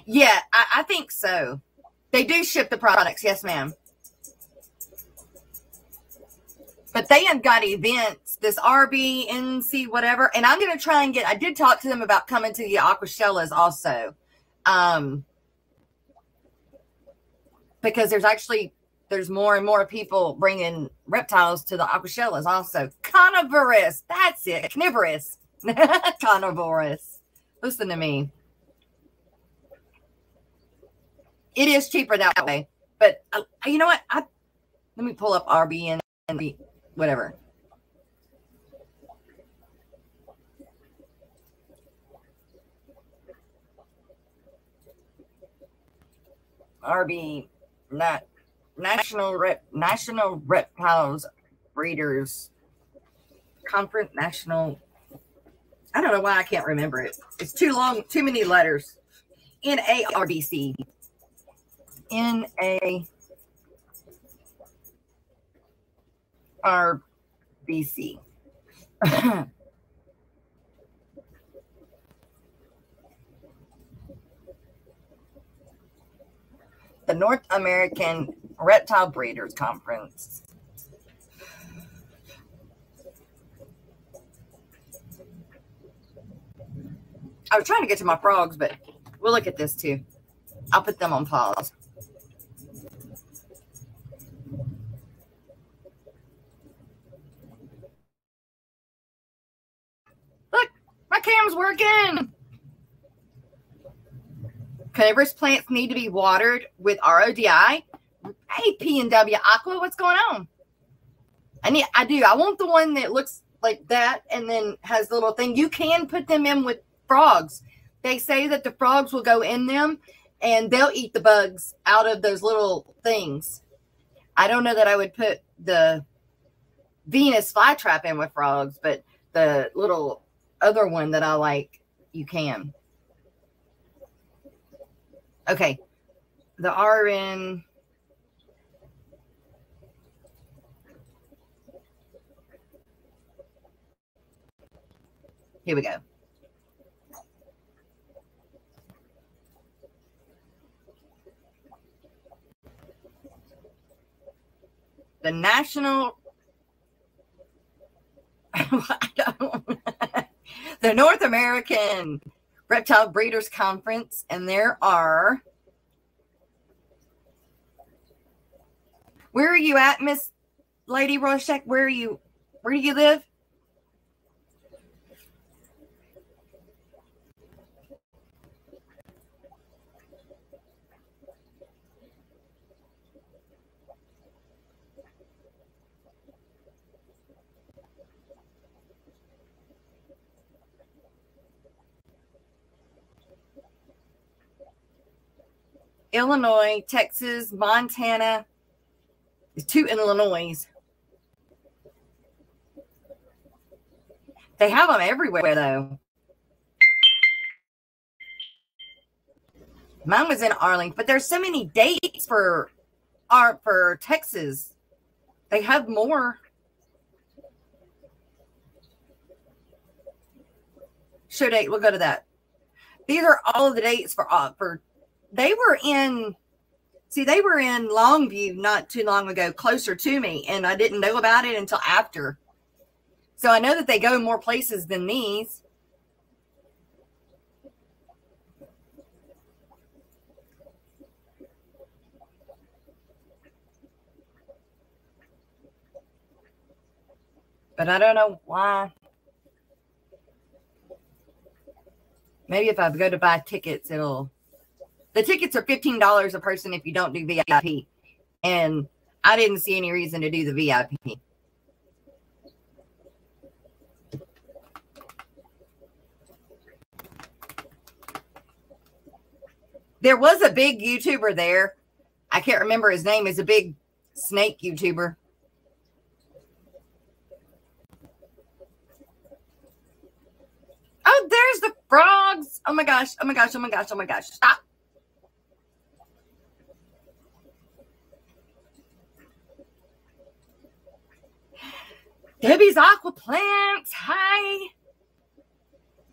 Yeah, I think so. They do ship the products. Yes, ma'am. But they have got events, this RB, NC, whatever. And I'm going to try and I did talk to them about coming to the Aquashellas also. Because there's more and more people bringing reptiles to the Aquashellas also. Carnivorous. That's it. Carnivorous. Carnivorous. Listen to me. It is cheaper that way. But you know what? Let me pull up RB and whatever. RB, not National Reptiles Breeders Conference. National. I don't know why I can't remember it. It's too long, too many letters. NARBC. NARBC. The North American Reptile Breeders Conference. I was trying to get to my frogs, but we'll look at this too. I'll put them on pause. Look, my cam's working. Carnivorous plants need to be watered with RODI. Hey, P&W Aqua, what's going on? I do. I want the one that looks like that and then has the little thing. You can put them in with frogs. They say that the frogs will go in them and they'll eat the bugs out of those little things. I don't know that I would put the Venus flytrap in with frogs, but the little other one that I like, you can. Okay. The RN. Here we go. The National, the North American Reptile Breeders Conference, and there are, where are you at, Miss Lady Roshek? Where do you live? Illinois, Texas, Montana. There's 2 in Illinois. They have them everywhere, though. Mine was in Arlington, but there's so many dates for Texas. They have more. Show date. We'll go to that. These are all of the dates for. They were in. See, they were in Longview not too long ago, closer to me, and I didn't know about it until after. So I know that they go more places than these. But I don't know why. Maybe if I go to buy tickets, the tickets are $15 a person if you don't do VIP. And I didn't see any reason to do the VIP. There was a big YouTuber there. I can't remember his name. He's a big snake YouTuber. Oh, there's the frogs. Oh my gosh. Oh my gosh. Oh my gosh. Oh my gosh. Stop. Debbie's Aqua Plants. Hi.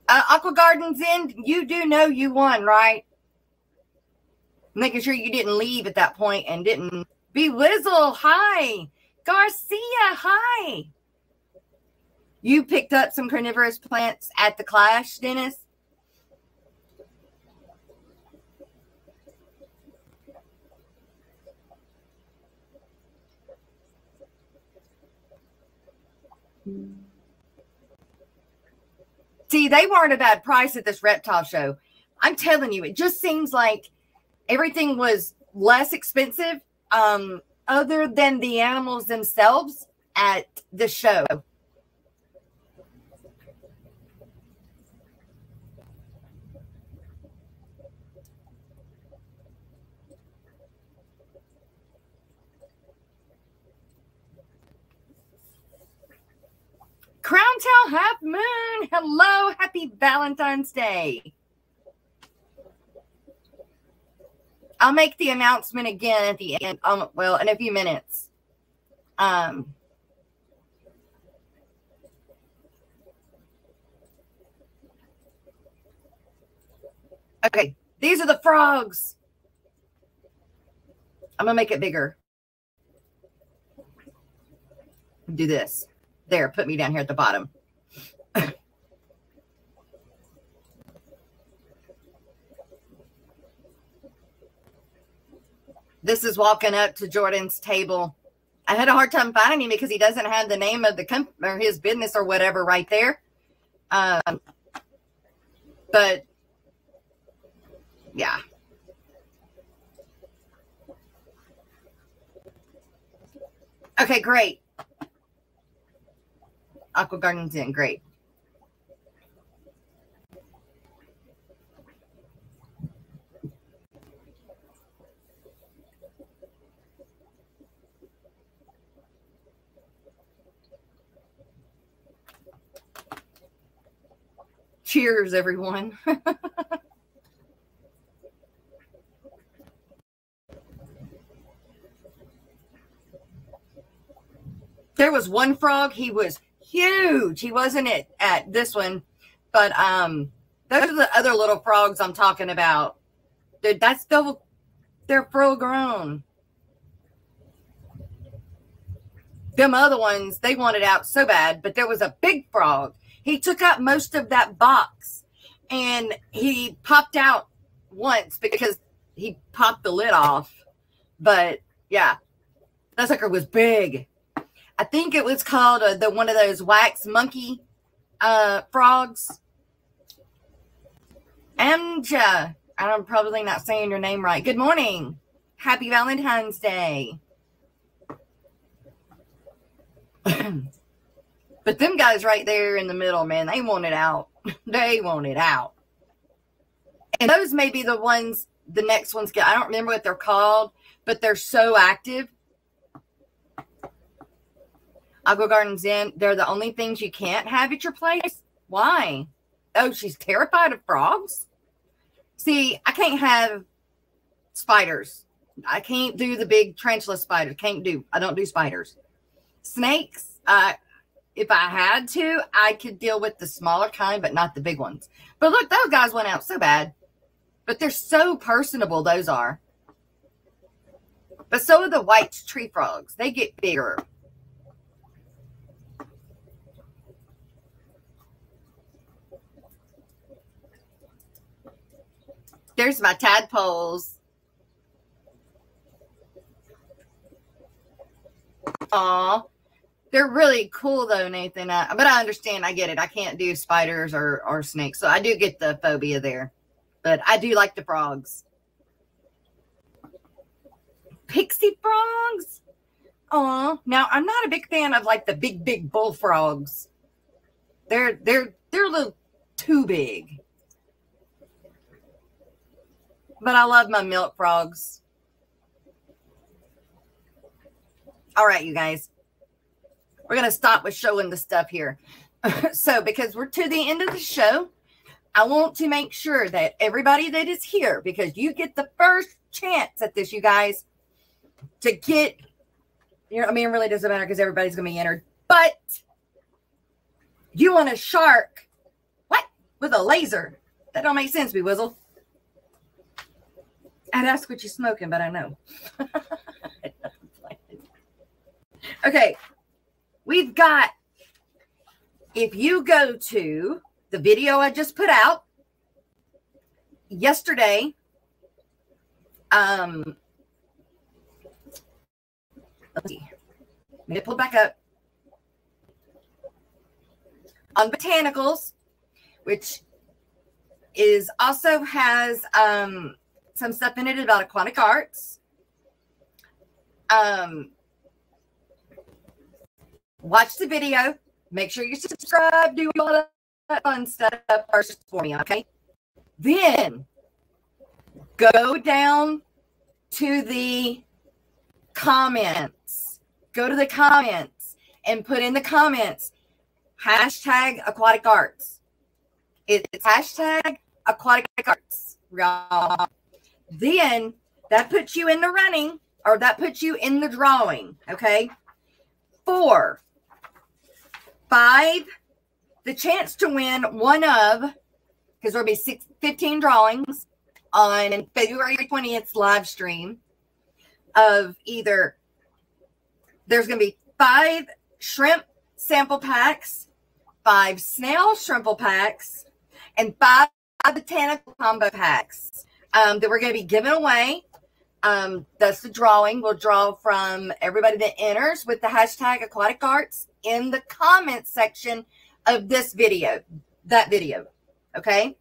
Aqua Gardens in. You do know you won, right? Making sure you didn't leave at that point and didn't be Wizzle. Hi. Garcia. Hi. You picked up some carnivorous plants at the Clash, Dennis? See, they weren't a bad price at this reptile show. I'm telling you, it just seems like everything was less expensive other than the animals themselves at the show. Crown Tail Half Moon. Hello. Happy Valentine's Day. I'll make the announcement again at the end. Well, in a few minutes. Okay. These are the frogs. I'm going to make it bigger. Do this. There, put me down here at the bottom. This is walking up to Jordan's table. I had a hard time finding him because he doesn't have the name of the company or his business or whatever right there. But yeah. Okay, great. Aqua Gardens in, great. Cheers, everyone. There was one frog, he was huge. He wasn't at this one, but those are the other little frogs I'm talking about. Dude, that's still, they're full grown. Them other ones, they wanted out so bad, but there was a big frog. He took out most of that box, and he popped out once because he popped the lid off. But yeah, that sucker was big. I think it was called one of those wax monkey frogs. Amja, I'm probably not saying your name right. Good morning. Happy Valentine's Day. But them guys right there in the middle, man, they want it out. They want it out. And those may be the ones the next ones get, I don't remember what they're called, but they're so active. Aqua Gardens Inn, they're the only things you can't have at your place. Why? Oh, she's terrified of frogs? See, I can't have spiders. I can't do the big tarantula spiders. I don't do spiders. Snakes, if I had to, I could deal with the smaller kind, but not the big ones. But look, those guys went out so bad. But they're so personable, those are. But so are the white tree frogs. They get bigger. There's my tadpoles. Aw. They're really cool, though, Nathan. But I understand. I get it. I can't do spiders or snakes. So I do get the phobia there. But I do like the frogs. Pixie frogs? Aw. Now, I'm not a big fan of, like, the big bullfrogs. They're a little too big. But I love my milk frogs. All right, you guys. We're going to stop with showing the stuff here. So, because we're to the end of the show, I want to make sure that everybody that is here, because you get the first chance at this, you guys, to get, you know, I mean, it really doesn't matter because everybody's going to be entered. But you want a shark, what? With a laser. That don't make sense, Bewizzle. I'd ask what you're smoking, but I know. Okay. We've got, if you go to the video I just put out yesterday, let's see. Let me pull it back up. On botanicals, which is also has some stuff in it about Aquatic Arts. Watch the video. Make sure you subscribe. Do all that fun stuff first for me, okay? Then go down to the comments. Go to the comments and put in the comments hashtag Aquatic Arts. It's hashtag Aquatic Arts. Then that puts you in the running, or that puts you in the drawing, okay? 4, 5, the chance to win one of, because there'll be 15 drawings on February 20th live stream of either, there's going to be 5 shrimp sample packs, 5 snail shrimple packs, and 5 botanical combo packs that we're going to be giving away. That's the drawing. We'll draw from everybody that enters with the hashtag Aquatic Arts in the comments section of this video, that video. Okay.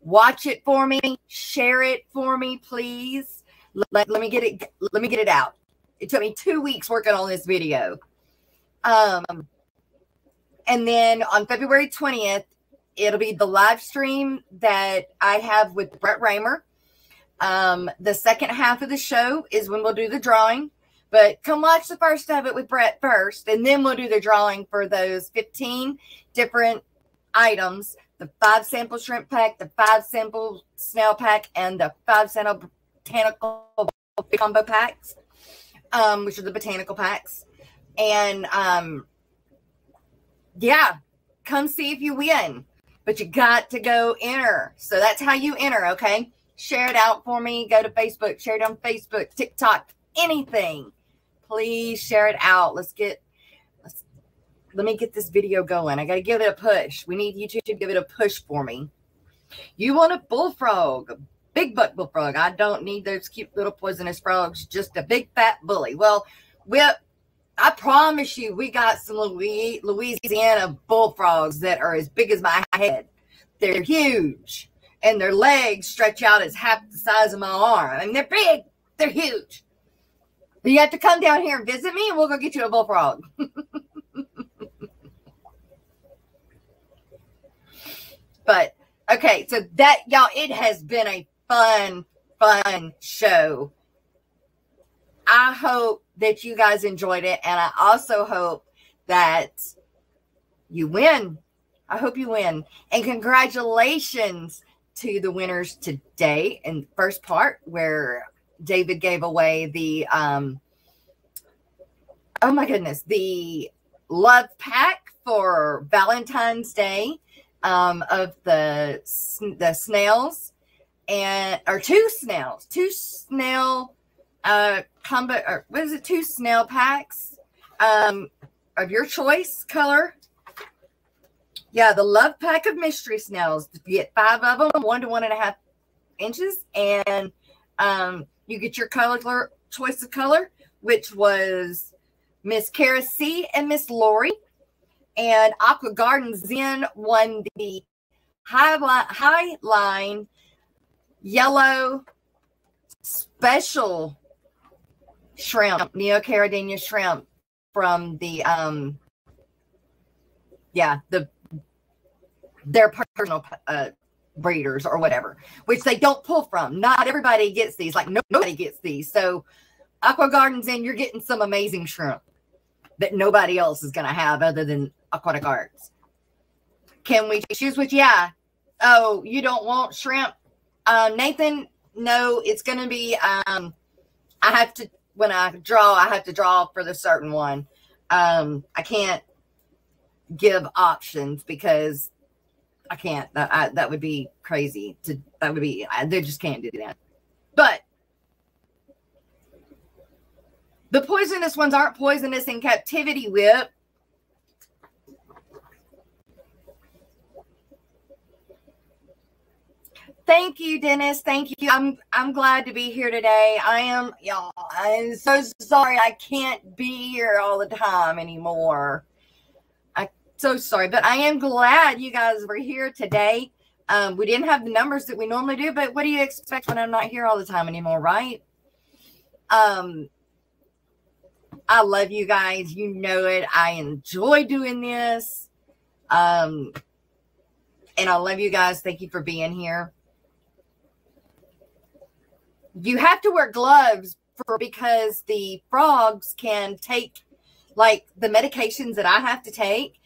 Watch it for me. Share it for me, please. Let me get it out. It took me 2 weeks working on this video. And then on February 20th, it'll be the live stream that I have with Brett Raymer. The second half of the show is when we'll do the drawing, but come watch the first of it with Brett first, and then we'll do the drawing for those 15 different items, the 5 sample shrimp pack, the 5 sample snail pack, and the 5 sample botanical combo packs, which are the botanical packs. And yeah, come see if you win, but you got to go enter. So that's how you enter. Okay. Share it out for me. Go to Facebook. Share it on Facebook, TikTok, anything. Please share it out. Let me get this video going. I got to give it a push. We need YouTube to give it a push for me. You want a bullfrog, a big butt bullfrog. I don't need those cute little poisonous frogs. Just a big fat bully. Well, I promise you, we got some Louisiana bullfrogs that are as big as my head. They're huge. And their legs stretch out as half the size of my arm. I mean, they're big. They're huge. You have to come down here and visit me, and we'll go get you a bullfrog. But, okay, so that, y'all, it has been a fun fun show. I hope that you guys enjoyed it, and I also hope that you win. I hope you win. And congratulations to the winners today in the first part, where David gave away the oh my goodness, the love pack for Valentine's Day of the snails, and or two snail combo, or what is it, 2 snail packs of your choice color. Yeah, the love pack of mystery snails. You get 5 of them, 1 to 1.5 inches, and you get your color choice of color, which was Miss Kara C and Miss Lori. And Aqua Garden Zen won the high line yellow special shrimp, Neocaridina shrimp from the their personal breeders or whatever, which they don't pull from. Not everybody gets these. Like nobody gets these. So Aqua Gardens in, you're getting some amazing shrimp that nobody else is going to have other than Aquatic Arts. Can we choose which? Yeah. Oh, you don't want shrimp? Nathan, no, it's going to be, I have to, when I draw, I have to draw for the certain one. I can't give options because I can't. That would be crazy. They just can't do that. But the poisonous ones aren't poisonous in captivity, Whip. Thank you, Dennis. Thank you. I'm glad to be here today. I am, y'all. I'm so sorry I can't be here all the time anymore. So sorry, but I am glad you guys were here today. We didn't have the numbers that we normally do, but what do you expect when I'm not here all the time anymore, right? I love you guys. You know it. I enjoy doing this. And I love you guys. Thank you for being here. You have to wear gloves because the frogs can take, like, the medications that I have to take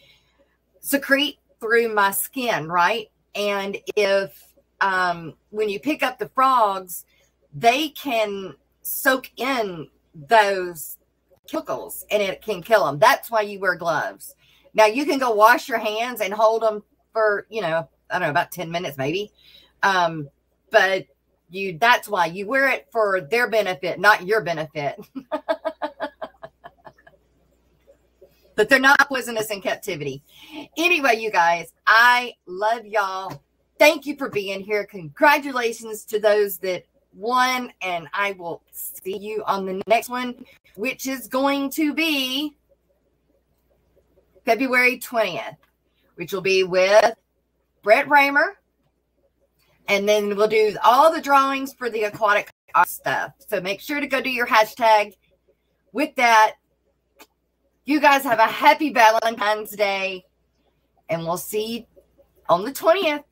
secrete through my skin, right? And if when you pick up the frogs, they can soak in those chemicals and it can kill them. That's why you wear gloves. Now you can go wash your hands and hold them for, you know, I don't know, about 10 minutes maybe. But that's why you wear it, for their benefit, not your benefit. But they're not poisonous in captivity. Anyway, you guys, I love y'all. Thank you for being here. Congratulations to those that won. And I will see you on the next one, which is going to be February 20th, which will be with Brett Raymer. And then we'll do all the drawings for the Aquatic Art stuff. So make sure to go do your hashtag with that. You guys have a happy Valentine's Day, and we'll see you on the 20th.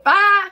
Bye.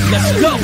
Let's go.